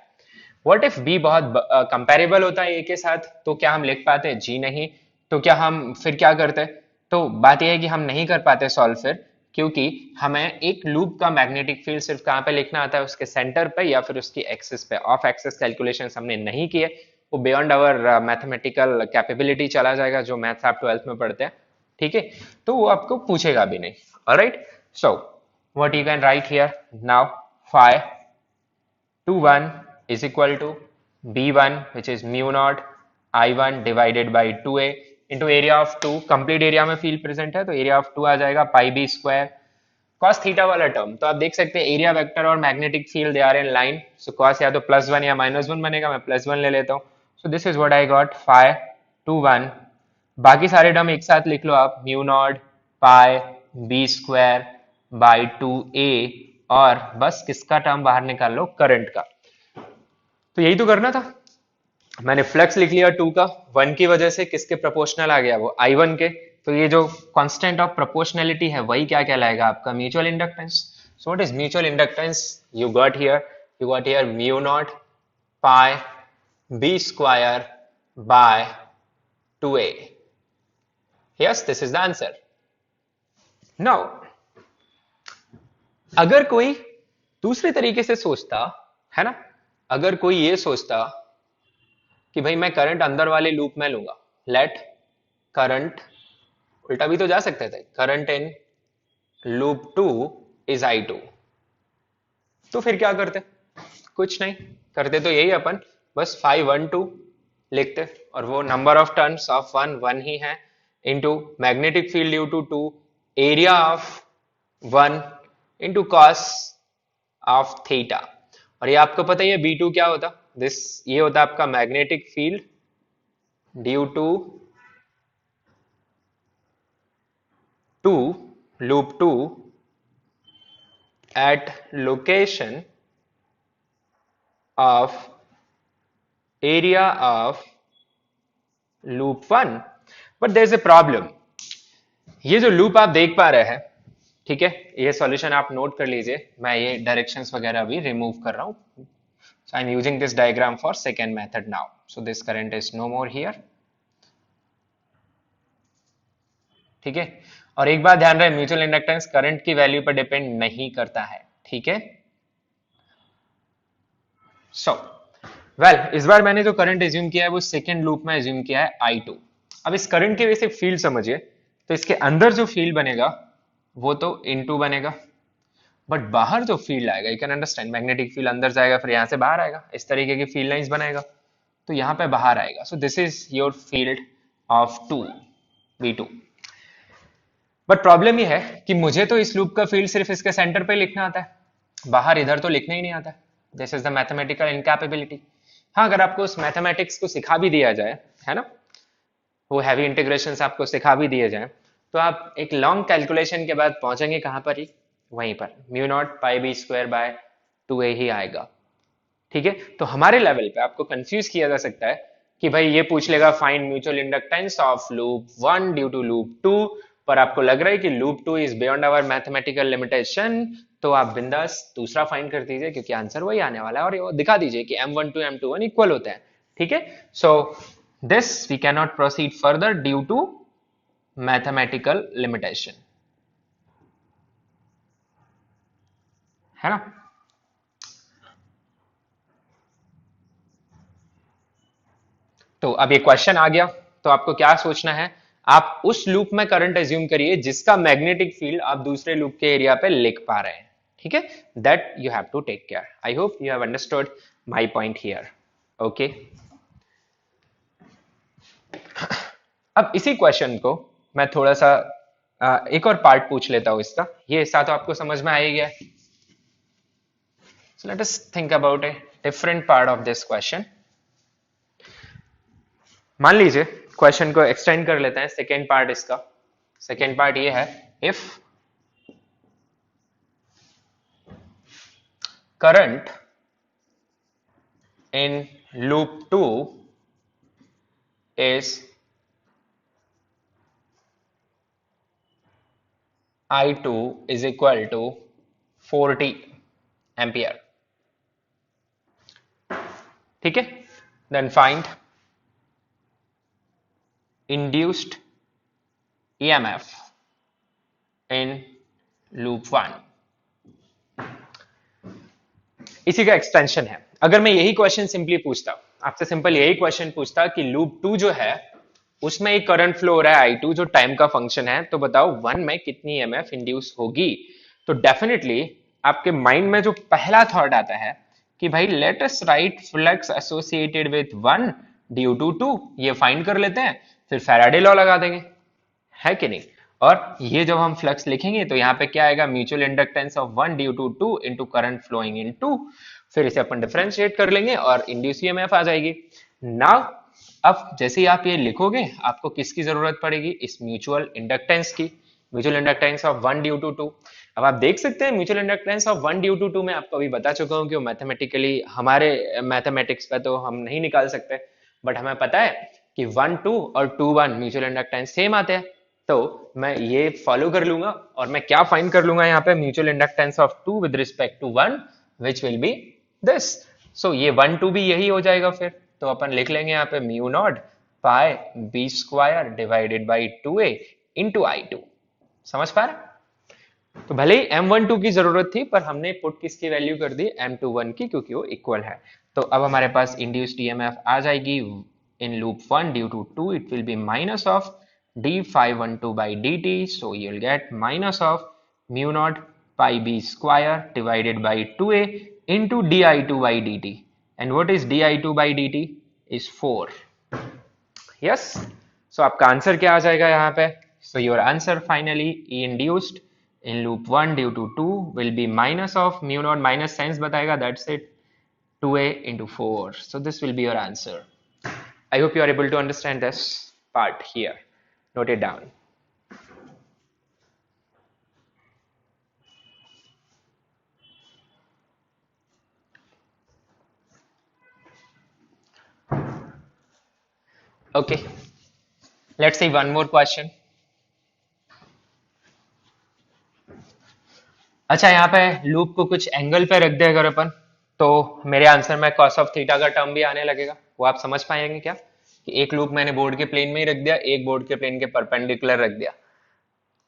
व्हाट इफ B बहुत कंपेरेबल होता है A के साथ, तो क्या हम लिख पाते? जी नहीं। तो क्या हम फिर क्या करते? तो बात यह है कि हम नहीं कर पाते सॉल्व फिर, क्योंकि हमें एक लूप का मैग्नेटिक फील्ड सिर्फ कहाँ पे लिखना आता है, उसके सेंटर पे या फिर उसकी एक्सिस पे। ऑफ एक्सिस कैलकुलेशन हमने नहीं किए, वो बियॉन्ड आवर मैथमेटिकल कैपेबिलिटी चला जाएगा, जो मैथ्स आप 12th में पढ़ते हैं, ठीक है, तो वो आपको पूछेगा भी नहीं। Alright, so what you can write here now, phi 2 1 is equal to B1 which is mu naught I1 divided by 2A into area of 2, complete area में फील्ड प्रेजेंट है तो एरिया ऑफ 2 आ जाएगा pi B square, cos theta वाला टर्म, तो आप देख सकते हैं एरिया वेक्टर और magnetic field they are in line, so cos या तो +1 या -1 बनेगा, मैं +1 ले लेता हूँ, so this is what I got, phi 2 1, बाकी सारे टर्म एक साथ लिख लो आप, mu naught pi B square by 2A, और बस किसका टर्म बाहर निकाल लो, करंट का। तो यही तो करना था, मैंने फ्लक्स लिख लिया 2 का, 1 की वजह से किसके प्रोपोर्शनल आ गया, वो I1 के, तो ये जो कांस्टेंट ऑफ प्रोपोर्शनलिटी है वही क्या कहलाएगा, आपका mutual inductance. So what is mutual inductance, you got here mu naught pi B square by 2A, yes this is the answer. Now अगर कोई दूसरे तरीके से सोचता है ना, अगर कोई ये सोचता कि भाई मैं करंट अंदर वाले लूप में लूंगा, लेट करंट, उल्टा भी तो जा सकते थे, current in loop 2 is I2, तो फिर क्या करते, कुछ नहीं करते, तो यही अपन बस 512 लिखते, और वो नंबर ऑफ टर्न्स ऑफ 1 1 ही है, into magnetic field due to 2, area of 1 into cos of theta, और ये आपको पता ही है B2 क्या होता, दिस ये होता आपका magnetic field due to loop 2 at location of area of loop 1, but there is a problem, ये जो लूप आप देख पा रहे हैं, ठीक है, ये सॉल्यूशन आप नोट कर लीजिए, मैं ये डायरेक्शंस वगैरह भी रिमूव कर रहा हूं, so I'm using this diagram for second method now, so this current is no more here, ठीक है, और एक बात ध्यान रहे, म्यूचुअल इंडक्टेंस करंट की वैल्यू पर डिपेंड नहीं करता है, ठीक है। सो वेल इस बार मैंने जो करंट एज्यूम किया है वो सेकेंड लूप में एज्यूम किया है I2। अब इस करंट के वजह से फील्ड समझिए, तो इसके अंदर जो फील्ड बनेगा वो तो इनटू बनेगा, बट बाहर जो फील्ड आएगा, you can understand, magnetic field अंदर जाएगा फिर यहां से बाहर आएगा, इस तरीके की फील्ड लाइंस बनाएगा, तो यहां पे बाहर आएगा, सो this is your field of 2 V2। But problem ये है कि मुझे तो इस लूप का फील्ड सिर्फ इसके सेंटर पे लिखना आता है, बाहर इधर तो लिखना ही नहीं आता, this is the mathematical incapability. हाँ, अगर आपको उस मैथमेटिक्स को सिखा भी दिया जाए, है ना, वो हैवी इंटीग्रेशंस आपको सिखा भी दिए जाए, तो आप एक लॉन्ग कैलकुलेशन के बाद पहुंचेंगे कहां पर ही, वहीं पर mu naught pi B square by 2A ही आएगा, ठीक है। तो हमारे लेवल पे आपको कंफ्यूज किया जा सकता है कि भाई ये पूछ लेगा find mutual inductance of loop 1 due to loop 2, पर आपको लग रहा है कि loop 2 is beyond our mathematical limitation, तो आप बिंदास दूसरा फाइंड कर दीजिए, क्योंकि आंसर वही आने वाला है, और दिखा दीजिए कि M12 M21 इक्वल होते हैं, ठीक है। So this we can not proceed further due to mathematical limitation, है ना। तो अब ये क्वेश्चन आ गया, तो आपको क्या सोचना है, आप उस लूप में करंट एज्यूम करिए जिसका मैग्नेटिक फील्ड आप दूसरे लूप के एरिया पे लिख पा रहे हैं, ठीक है, that you have to take care. I hope you have understood my point here, okay. अब इसी क्वेश्चन को मैं थोड़ा सा एक और पार्ट पूछ लेता हूं इसका, ये हिस्सा तो आपको समझ में आ ही गया, So let us think about a different part of this question. मान लीजिए क्वेश्चन को एक्सटेंड कर लेते हैं, सेकेंड पार्ट इसका, सेकेंड पार्ट ये है, if current in loop 2 is I2 is equal to 40 ampere. ठीक है, then find induced EMF in loop 1. इसी का एक्सटेंशन है। अगर मैं यही क्वेश्चन सिंपली पूछता, आपसे सिंपल यही क्वेश्चन पूछता कि लूप 2 जो है उसमें एक करंट फ्लो हो रहा है I2 जो टाइम का फंक्शन है, तो बताओ 1 में कितनी EMF इंड्यूस होगी। तो डेफिनेटली आपके माइंड में जो पहला थॉट आता है कि भाई let us write flux associated with 1 due to 2, ये फाइंड कर लेते हैं, फिर फैराडे लॉ लगा देंगे, है कि नहीं। और ये जब हम फ्लक्स लिखेंगे तो यहाँ पे क्या आएगा, mutual inductance of 1 due to 2 into current flowing in 2, फिर इसे अपन डिफरेंशिएट कर लेंगे और इंड्यूस ईएमएफ आ जाएगी। नाउ अब जैसे ही आप ये लिखोगे आपको किसकी जरूरत पड़ेगी, इस म्यूचुअल इंडक्टेंस की, mutual inductance of 1 due to 2। अब आप देख सकते हैं mutual inductance of 1 due to 2 में आपको अभी बता चुका हूं कि वो मैथमेटिकली हमारे मैथमेटिक्स पे तो हम नहीं निकाल सकते, बट हमें पता है कि 1 2 और 2 1 म्यूचुअल इंडक्टेंस सेम आते हैं। तो मैं ये फॉलो कर लूंगा और मैं क्या फाइंड कर लूंगा यहाँ पे, mutual inductance of 2 with respect to 1 which will be this. So ये 1 2 भी यही हो जाएगा, फिर तो अपन लिख लेंगे यहाँ पे mu naught pi B square divided by 2a into I2। समझ पा रहे। तो भले ही M12 की जरूरत थी पर हमने पुट किसकी वैल्यू कर दी, M21 की, क्योंकि वो इक्वल है। तो अब हमारे पास इंड्यूस्ड EMF आ जाएगी in loop 1 due to 2, it will be minus of d∅12 by dt, so you'll get minus of mu naught pi b square divided by 2a into di2 by dt, and what is di2 by dt is 4. Yes, so आपका आंसर क्या आ जाएगा यहाँ पे, so your answer finally E induced in loop 1 due to 2 will be minus of mu naught, minus signs बताएगा, that's it, 2a into 4, so this will be your answer. I hope you are able to understand this part here. Note it down. Okay, let's see one more question. अच्छा, यहाँ पे लूप को कुछ एंगल पे रख दे अगर अपन, तो मेरे आंसर में cos ऑफ थीटा का टर्म भी आने लगेगा। वो आप समझ पाएंगे क्या कि एक लूप मैंने बोर्ड के प्लेन में ही रख दिया, एक बोर्ड के प्लेन के परपेंडिकुलर रख दिया,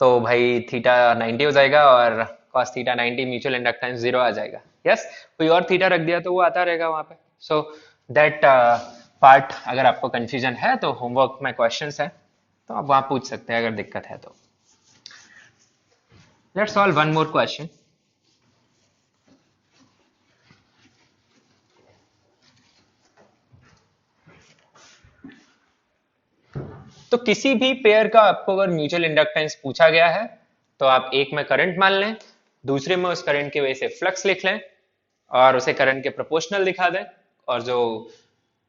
तो भाई थीटा 90 हो जाएगा और cos थीटा 90, म्यूचुअल इंडक्टेंस 0 आ जाएगा। यस, कोई और थीटा रख दिया तो वो आता रहेगा वहां पे। सो दैट पार्ट अगर आपको कंफ्यूजन है तो होमवर्क में क्वेश्चंस है, तो आप वहां पूछ सकते हैं अगर दिक्कत है तो। Let's solve one more question. तो किसी भी पेयर का आपको अगर म्यूचुअल इंडक्टेंस पूछा गया है तो आप एक में करंट मान लें, दूसरे में उस करंट की वजह से फ्लक्स लिख लें और उसे करंट के प्रोपोर्शनल दिखा दें, और जो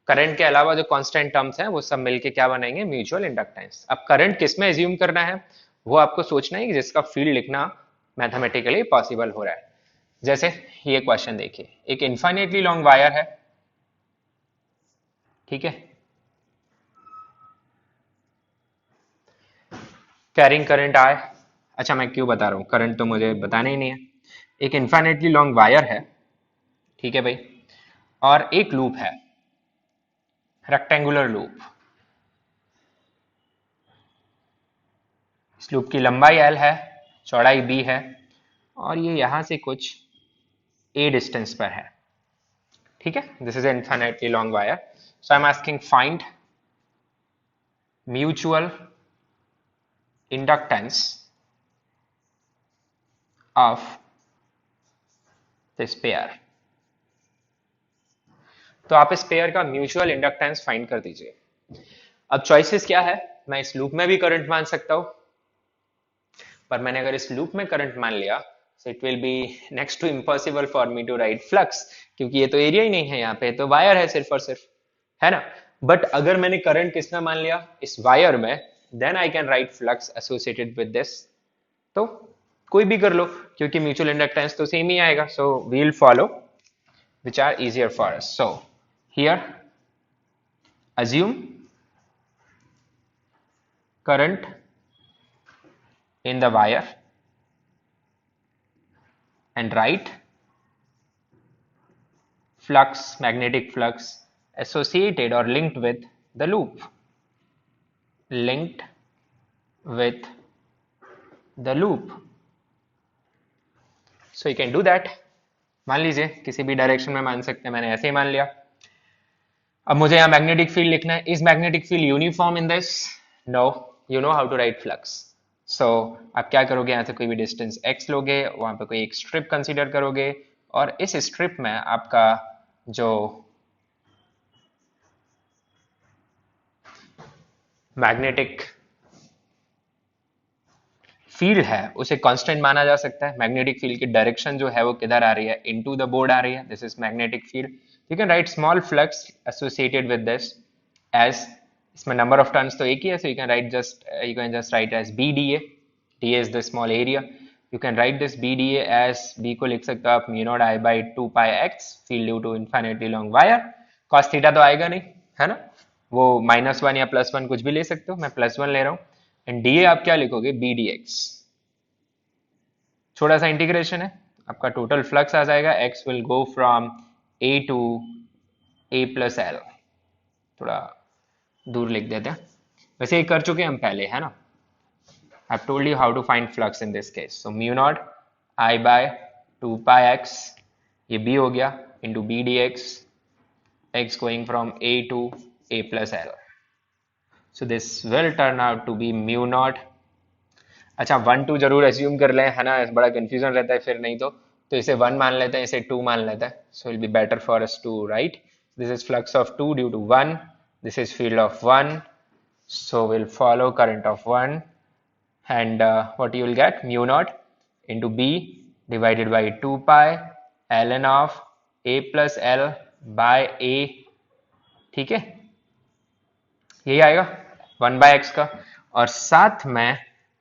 करंट के अलावा जो कांस्टेंट टर्म्स हैं वो सब मिलके क्या बनाएंगे, म्यूचुअल इंडक्टेंस। अब करंट किस में एज्यूम करना है वो आपको सोचना है कि जिसका फील्ड लिखना मैथमेटिकली पॉसिबल हो रहा है। जैसे ये क्वेश्चन देखिए, एक इनफाइनेटली लॉन्ग वायर है, ठीक है, कैरिंग करंट आए, अच्छा मैं क्यों बता रहा हूं, करंट तो मुझे बताना ही नहीं है। एक इनफाइनेटली लॉन्ग वायर है, ठीक है भाई, और एक लूप है, रेक्टेंगुलर लूप। इस लूप की लंबाई L है, चौड़ाई B है, और ये यहां से कुछ A डिस्टेंस पर है, ठीक है। This is infinitely long wire, so I am asking find mutual inductance of this pair। तो आप इस पेयर का म्यूचुअल इंडक्टेंस फाइंड कर दीजिए। अब चॉइसेस क्या है, मैं इस लूप में भी करंट मान सकता हूं, पर मैंने अगर इस लूप में करंट मान लिया so it will be next to impossible for me to write flux, क्योंकि ये तो एरिया ही नहीं है, यहाँ पे तो वायर है सिर्फ और सिर्फ, है ना। बट अगर मैंने करंट किसमें मान लिया, इस वायर में, then I can write flux associated with this. तो कोई भी कर लो, क्योंकि म्यूचुअल इंडक्टेंस तो सेम ही आएगा। So we will follow which are easier for us. So here assume current in the wire and write flux, magnetic flux associated or linked with the loop, linked with the loop. So you can do that. मान लीजिए किसी भी डायरेक्शन में मान सकते हैं, मैंने ऐसे ही मान लिया। अब मुझे यहाँ मैग्नेटिक फील्ड लिखना है। Is magnetic field uniform in this? No, you know how to write flux. So आप क्या करोगे, यहाँ से कोई भी डिस्टेंस x लोगे, वहां पे कोई एक स्ट्रिप कंसीडर करोगे, और इस स्ट्रिप में आपका जो मैग्नेटिक फील्ड है उसे कांस्टेंट माना जा सकता है। मैग्नेटिक फील्ड की डायरेक्शन जो है वो किधर आ रही है, इनटू द बोर्ड आ रही है। This is magnetic field. You can write small flux associated with this as, इसमें नंबर ऑफ टर्न्स तो एक ही है, so you can just write as B D A. D A is the small area. You can write this B D A as, B को लिख सकते हो आप mu naught I by 2 pi X, field due to infinitely long wire. Cos theta तो आएगा नहीं, है ना, वो -1 या +1 कुछ भी ले सकते हो, मैं +1 ले रहा हूँ। एंड डी ए आप क्या लिखोगे, बी डी एक्स। छोटा सा इंटीग्रेशन है, आपका टोटल फ्लक्स आ जाएगा, x will go from a to a plus L. थोड़ा दूर लिख देते हैं, वैसे ये कर चुके हैं हम पहले, है ना। I told you how to find flux in this case. So mu naught I by 2 pi X, ये b हो गया, into B D X, X going from a to a plus L. So this will turn out to be mu naught, अच्छा 1 2 जरूर एज्यूम कर लें, है ना, बड़ा कंफ्यूजन रहता है फिर, नहीं तो इसे 1 मान लेते हैं, इसे 2 मान लेते हैं। So will be better for us to write this is flux of 2 due to 1, this is field of 1, so we'll follow current of 1, and what you will get, mu naught into b divided by 2 pi ln of a plus l by a, ठीक है, यही आएगा 1 by x का, और साथ में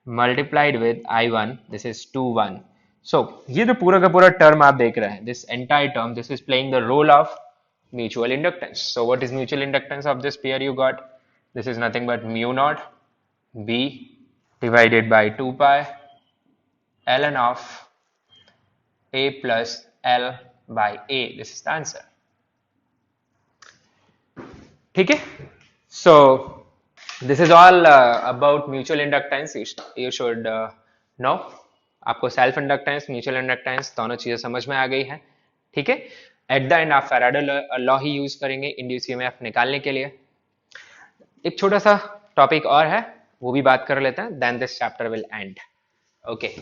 multiplied with i1, this is 2 1। सो ये जो पूरा का पूरा टर्म आप देख रहे हैं, this entire term, this is playing the role of mutual inductance. So what is mutual inductance of this pair you got? This is nothing but mu naught b divided by 2 pi ln of a plus l by a. This is the answer. ठीक है, so this is all about mutual inductance. You should know. आपको सेल्फ इंडक्टेंस, म्यूचुअल इंडक्टेंस दोनों चीजें समझ में आ गई है, ठीक है। एट द एंड आप फैराडे लॉ ही यूज करेंगे इंड्यूस ईएमएफ निकालने के लिए। एक छोटा सा टॉपिक और है, वो भी बात कर लेते हैं, then this chapter will end. Okay,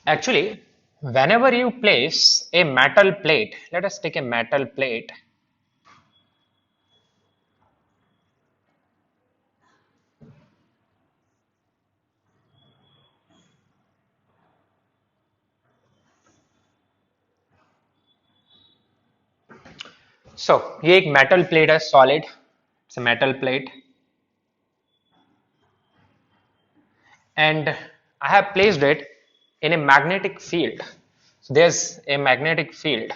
actually whenever you place a metal plate, let us take a metal plate, so ये एक metal plate है, solid, it's a metal plate, and I have placed it in a magnetic field. So there's a magnetic field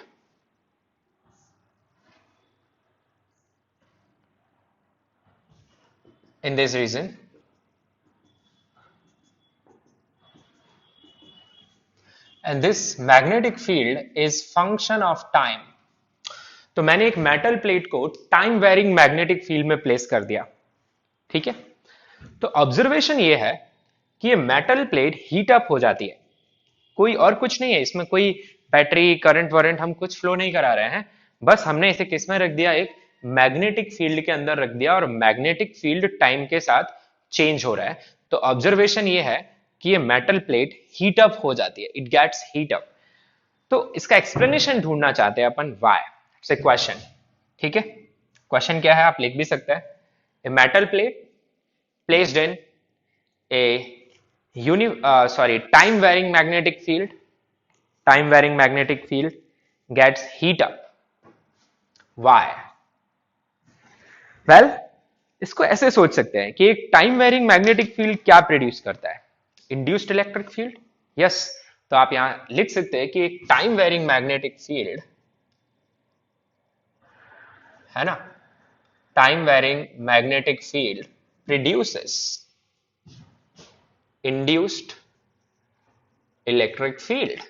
in this region, and this magnetic field is function of time. तो मैंने एक मेटल प्लेट को टाइम वेरिंग मैग्नेटिक फील्ड में प्लेस कर दिया, ठीक है। तो ऑब्जर्वेशन ये है कि ये मेटल प्लेट हीट अप हो जाती है, कोई और कुछ नहीं है इसमें, कोई बैटरी करंट वारंट हम कुछ फ्लो नहीं करा रहे हैं, बस हमने इसे किस में रख दिया, एक मैग्नेटिक फील्ड के अंदर रख दिया, और मैग्नेटिक फील्ड टाइम के साथ चेंज हो रहा है। तो ऑब्जर्वेशन ये है कि ये मेटल प्लेट हीट अप हो जाती है, इट गेट्स हीट अप। तो इसका एक्सप्लेनेशन ढूंढना चाहते हैं अपन, वाई, इट्स ए क्वेश्चन। ठीक है, क्वेश्चन क्या है आप लिख भी सकते हैं। A metal plate placed in A time varying magnetic field, time varying magnetic field gets heat up. Why? Well, इसको ऐसे सोच सकते हैं कि एक टाइम वेरिंग मैग्नेटिक फील्ड क्या प्रोड्यूस करता है? Induced electric field. यस, तो आप यहां लिख सकते हैं कि एक टाइम वेरिंग मैग्नेटिक फील्ड है ना, time varying magnetic field produces induced electric field.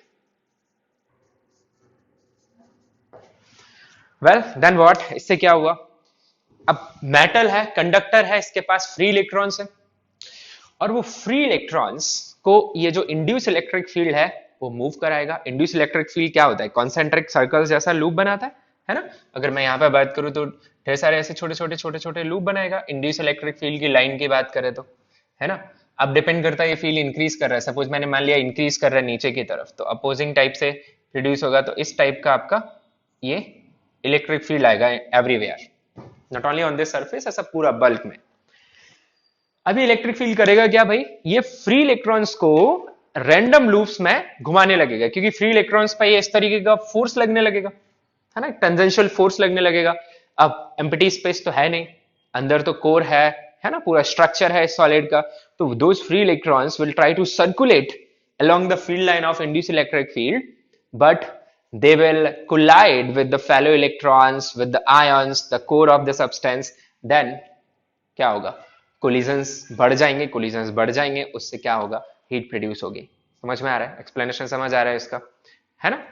Well then what, इससे क्या हुआ? अब मेटल है, कंडक्टर है, इसके पास फ्री इलेक्ट्रॉन्स है, और वो फ्री इलेक्ट्रॉन्स को ये जो इंड्यूस इलेक्ट्रिक फील्ड है वो मूव कराएगा। इंड्यूस इलेक्ट्रिक फील्ड क्या होता है? कॉन्सेंट्रिक सर्कल जैसा लूप बनाता है ना। अगर मैं यहाँ पे बात करूँ तो ढेर सारे ऐसे छोटे छोटे लूप बनाएगा। इंड्यूस इलेक्ट्रिक फील्ड की लाइन की बात करें तो, है ना। अब डिपेंड करता है ये फील्ड इंक्रीज कर रहा है, सपोज मैंने मान लिया इंक्रीज कर रहा है नीचे की तरफ, तो अपोजिंग टाइप से प्रोड्यूस होगा, तो इस टाइप का आपका ये इलेक्ट्रिक फील्ड आएगा everywhere, not only on this surface, ऐसा पूरा बल्क में। अभी इलेक्ट्रिक फील्ड करेगा क्या भाई? ये फ्री इलेक्ट्रॉन्स को रैंडम लूप्स में घुमाने लगेगा, क्योंकि फ्री इलेक्ट्रॉन्स पे इस तरीके का फोर्स लगने लगेगा, है ना, टेंजेंशियल फोर्स लगने लगेगा। अब एम्प्टी स्पेस तो है नहीं, अंदर तो कोर है ना, पूरा स्ट्रक्चर है सॉलिड का, तो those free electrons will try to circulate along the field line of induced electric field, but they will collide with the fellow electrons, with the ions, the core of the substance. Then क्या होगा? कोलिजन्स बढ़ जाएंगे, उससे क्या होगा? हीट प्रोड्यूस होगी। समझ में आ रहा है? एक्सप्लेनेशन समझ आ रहा है इसका, है ना।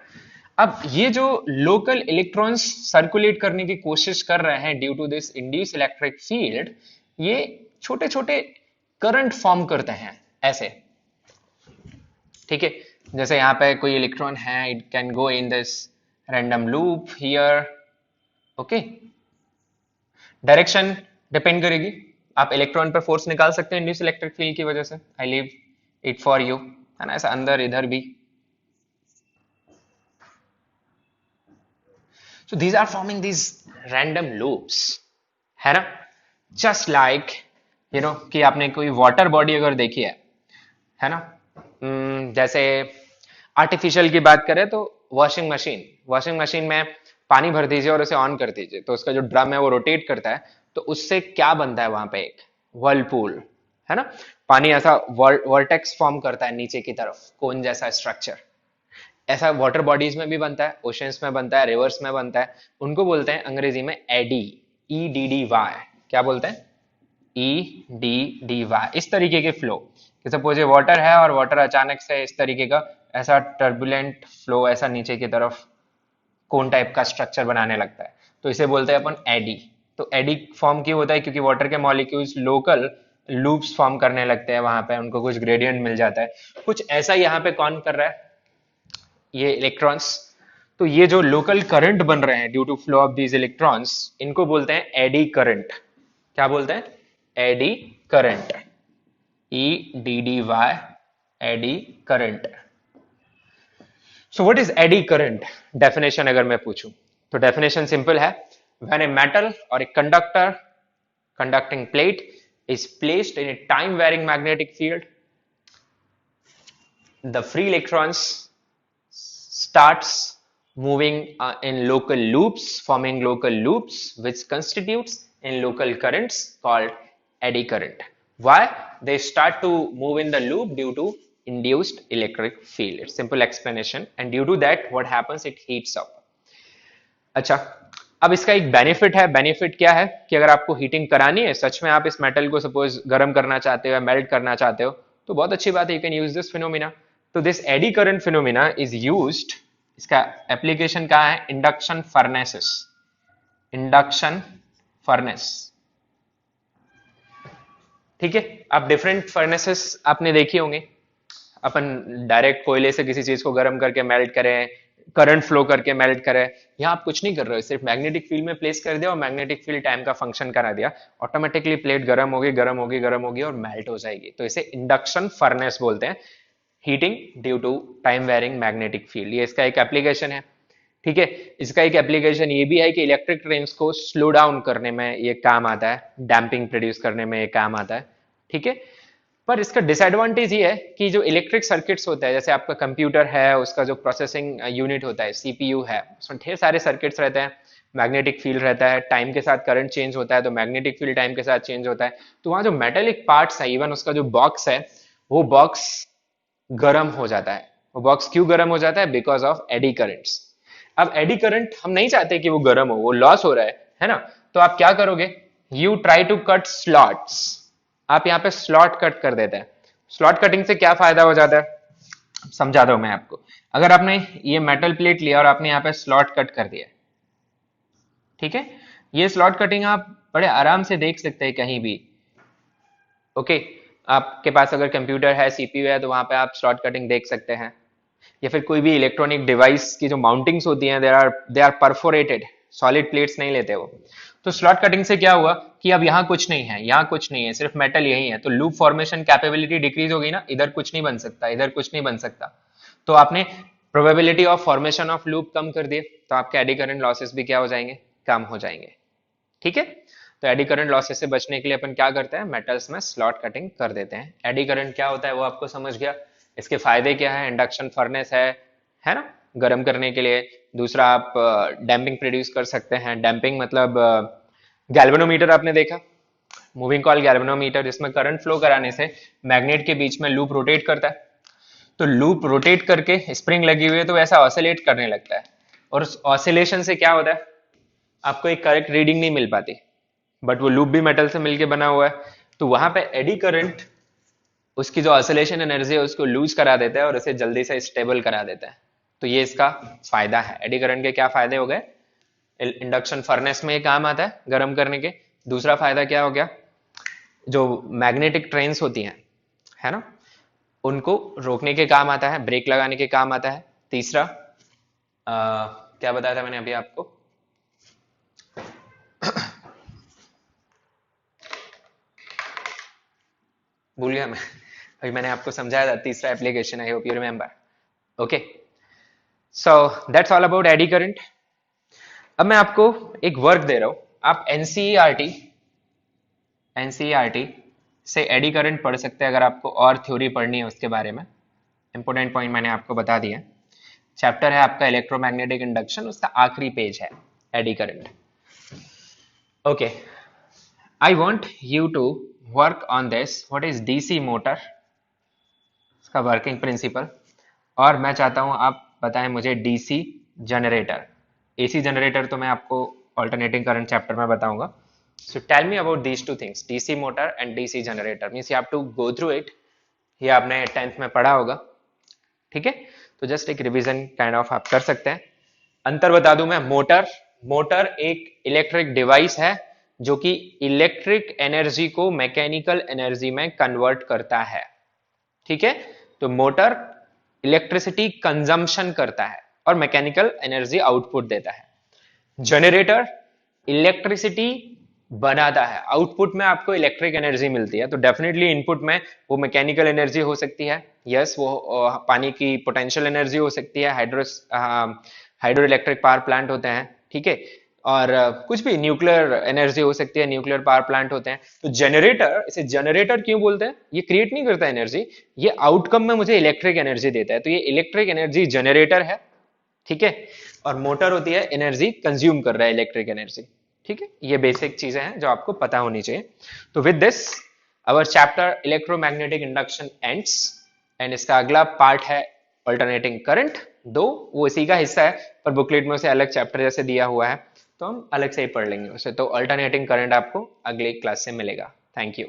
अब ये जो लोकल इलेक्ट्रॉन्स सर्कुलेट करने की कोशिश कर रहे हैं due to this induce electric field, ये छोटे छोटे करंट फॉर्म करते हैं ऐसे, ठीक है। जैसे यहाँ पे कोई इलेक्ट्रॉन है, it can go in this random loop here, okay. Direction depend करेगी, आप इलेक्ट्रॉन पर फोर्स निकाल सकते हैं इंड्यूस इलेक्ट्रिक फील्ड की वजह से। I leave it for you, है ना, ऐसा अंदर इधर भी। So these are forming these random loops, है ना, just like you know कि आपने कोई वाटर बॉडी अगर देखी है ना, जैसे आर्टिफिशियल की बात करें तो वॉशिंग मशीन में पानी भर दीजिए और उसे ऑन कर दीजिए, तो उसका जो ड्रम है वो रोटेट करता है, तो उससे क्या बनता है वहां पे? एक वर्लपूल, है ना। पानी ऐसा वर्टेक्स फॉर्म करता है नीचे की तरफ, कोन जैसा स्ट्रक्चर। ऐसा वाटर बॉडीज में भी बनता है, ओशंस में बनता है, रिवर्स में बनता है। उनको बोलते हैं अंग्रेजी में एडी, EDDY। क्या बोलते हैं? EDDY। इस तरीके के फ्लो, सपोज ये वाटर है और वाटर अचानक से इस तरीके का ऐसा टर्बुलेंट फ्लो ऐसा नीचे की तरफ कोन टाइप का स्ट्रक्चर बनाने लगता है, तो इसे बोलते हैं अपन एडी। तो एडी फॉर्म क्यों होता है? क्योंकि वाटर के मॉलिक्यूल्स लोकल लूप्स फॉर्म करने लगते हैं, वहां पे उनको कुछ ग्रेडियंट मिल जाता है। कुछ ऐसा यहाँ पे कौन कर रहा है? ये इलेक्ट्रॉन्स। तो ये जो लोकल करंट बन रहे हैं due to flow of these electrons, इनको बोलते हैं एडी करंट। क्या बोलते हैं? Eddy current, EDDY, eddy current. So what is eddy current? Definition अगर मैं पूछूं तो डेफिनेशन सिंपल है, व्हेन ए मेटल और a conducting plate is placed in a time varying magnetic field, the free electrons starts moving in local loops, forming local loops which constitutes in local currents called eddy current. Why? They start to move in the loop due to induced electric field. It's simple explanation, and due to that what happens, it heats up. अच्छा, अब इसका एक बेनिफिट है। बेनिफिट क्या है कि अगर आपको हीटिंग करानी है, सच में आप इस मेटल को सपोज गर्म करना चाहते हो या मेल्ट करना चाहते हो, तो बहुत अच्छी बात है, you can use this phenomena. तो this eddy current phenomena is used, इसका एप्लीकेशन कहाँ है? इंडक्शन फर्नेसेस, इंडक्शन फर्नेस, ठीक है। अब डिफरेंट फर्नेसेस आपने देखी होंगे, अपन डायरेक्ट कोयले से किसी चीज को गर्म करके मेल्ट करें, करंट फ्लो करके मेल्ट करे। यहाँ आप कुछ नहीं कर रहे हो, सिर्फ मैग्नेटिक फील्ड में प्लेस कर दिया और मैग्नेटिक फील्ड टाइम का फंक्शन करा दिया, ऑटोमेटिकली प्लेट गर्म होगी गर्म होगी गर्म होगी और मेल्ट हो जाएगी। तो इसे इंडक्शन फर्नेस बोलते हैं, heating due to time varying magnetic field. ये इसका एक एप्लीकेशन है। ठीक है, इसका एक एप्लीकेशन ये भी है कि इलेक्ट्रिक ट्रेन्स को स्लो डाउन करने में ये काम आता है, डैम्पिंग प्रोड्यूस करने में ये काम आता है। ठीक है, पर इसका डिसएडवांटेज ये है कि जो इलेक्ट्रिक सर्किट्स होता है, जैसे आपका कंप्यूटर है, उसका जो प्रोसेसिंग यूनिट होता है सीपीयू है, उसमें ढेर सारे सर्किट्स रहते हैं, मैग्नेटिक फील्ड रहता है, टाइम के साथ करंट चेंज होता है तो मैग्नेटिक फील्ड टाइम के साथ चेंज होता है। तो वहां जो मेटेलिक पार्ट्स है, इवन उसका जो बॉक्स है, वो बॉक्स गर्म हो जाता है। वो बॉक्स क्यों गर्म हो जाता है? Because of eddy currents. अब एडी करंट हम नहीं चाहते कि वो गर्म हो, वो लॉस हो रहा है ना। तो आप क्या करोगे? You try to cut slots. आप यहाँ पे स्लॉट कट कर देते हैं। स्लॉट कटिंग से क्या फायदा हो जाता है, समझा दो मैं आपको। अगर आपने ये मेटल प्लेट लिया और आपने यहाँ पे स्लॉट कट कर दिया, ठीक है, ये स्लॉट कटिंग आप बड़े आराम से देख सकते हैं कहीं भी। ओके, आपके पास अगर कंप्यूटर है, सीपीयू है, तो वहां पे आप स्लॉट कटिंग देख सकते हैं। या फिर कोई भी इलेक्ट्रॉनिक डिवाइस की जो माउंटिंग्स होती हैं, they are perforated, solid plates नहीं लेते वो। तो स्लॉट कटिंग से क्या हुआ कि अब यहाँ कुछ नहीं है, यहाँ कुछ नहीं है, सिर्फ मेटल यही है, तो लूप फॉर्मेशन कैपेबिलिटी डिक्रीज हो गई ना, इधर कुछ नहीं बन सकता, इधर कुछ नहीं बन सकता। तो आपने probability of formation of loop कम कर दिए, तो आपके एडी करंट लॉसेस भी क्या हो जाएंगे? कम हो जाएंगे। ठीक है, तो एडी करंट लॉसेस से बचने के लिए अपन क्या करते हैं? मेटल्स में स्लॉट कटिंग कर देते हैं। एडी करंट क्या होता है वो आपको समझ गया। इसके फायदे क्या है? इंडक्शन फर्नेस है ना, गर्म करने के लिए। दूसरा, आप डैम्पिंग प्रोड्यूस कर सकते हैं। डैम्पिंग मतलब गैल्वेनोमीटर आपने देखा, मूविंग कॉइल गैल्वेनोमीटर, जिसमें करंट फ्लो कराने से मैग्नेट के बीच में लूप रोटेट करता है। तो लूप रोटेट करके स्प्रिंग लगी हुई है तो ऐसा ऑसिलेट करने लगता है, और उस ऑसिलेशन से क्या होता है? आपको एक करेक्ट रीडिंग नहीं मिल पाती, बट वो लूप भी मेटल से मिलके बना हुआ है। तो वहां पे एडी करंट उसकी जो ऑसिलेशन एनर्जी है उसको लूज करा देता है और उसे जल्दी से स्टेबल करा देता है। तो ये इसका फायदा है। एडी करंट के क्या फायदे हो गए? इंडक्शन फर्नेस में ये काम आता है गर्म करने के। दूसरा फायदा क्या हो गया? जो मैग्नेटिक ट्रेन्स होती हैं, है ना, उनको रोकने के काम आता है, ब्रेक लगाने के काम आता है। तीसरा क्या बताया था मैंने अभी आपको? भूल गया मैं, अभी मैंने आपको समझाया था तीसरा application, I hope you remember. Okay, so that's all about eddy current. अब मैं आपको एक वर्क दे रहा हूं, आप एनसीईआरटी से एडी करंट पढ़ सकते हैं अगर आपको और थ्योरी पढ़नी है उसके बारे में। इंपोर्टेंट पॉइंट मैंने आपको बता दिया। चैप्टर है आपका इलेक्ट्रोमैग्नेटिक इंडक्शन, उसका आखिरी पेज है eddy current. Okay, I want you to work on this, what is DC motor, इसका वर्किंग प्रिंसिपल, और मैं चाहता हूं आप बताएं मुझे डीसी जनरेटर। एसी जनरेटर तो मैं आपको ऑल्टरनेटिंग करंट चैप्टर में बताऊंगा। So tell me about these two things, DC motor and DC generator. Means you have to go through it, ये आपने 10th में पढ़ा होगा। ठीक है, तो जस्ट एक रिवीजन काइंड ऑफ आप कर सकते हैं। अंतर बता दूं मैं, मोटर एक इलेक्ट्रिक डिवाइस है जो कि इलेक्ट्रिक एनर्जी को मैकेनिकल एनर्जी में कन्वर्ट करता है। ठीक है, तो मोटर इलेक्ट्रिसिटी कंजम्पशन करता है और मैकेनिकल एनर्जी आउटपुट देता है। जनरेटर इलेक्ट्रिसिटी बनाता है, आउटपुट में आपको इलेक्ट्रिक एनर्जी मिलती है। तो डेफिनेटली इनपुट में वो मैकेनिकल एनर्जी हो सकती है, यस, वो पानी की पोटेंशियल एनर्जी हो सकती है, हाइड्रो इलेक्ट्रिक पावर प्लांट होते हैं। ठीक है, और कुछ भी न्यूक्लियर एनर्जी हो सकती है, न्यूक्लियर पावर प्लांट होते हैं। तो जनरेटर, इसे जनरेटर क्यों बोलते हैं? ये क्रिएट नहीं करता एनर्जी, ये आउटकम में मुझे इलेक्ट्रिक एनर्जी देता है, तो ये इलेक्ट्रिक एनर्जी जनरेटर है। ठीक है, और मोटर होती है एनर्जी कंज्यूम कर रहा है, इलेक्ट्रिक एनर्जी। ठीक है, ये बेसिक चीजें हैं जो आपको पता होनी चाहिए। तो with this our chapter electromagnetic induction ends, and इसका अगला पार्ट है अल्टरनेटिंग करंट। दो वो इसी का हिस्सा है, पर बुकलेट में उसे अलग चैप्टर जैसे दिया हुआ है, तो हम अलग से ही पढ़ लेंगे उसे। तो अल्टरनेटिंग करंट आपको अगली क्लास से मिलेगा। Thank you.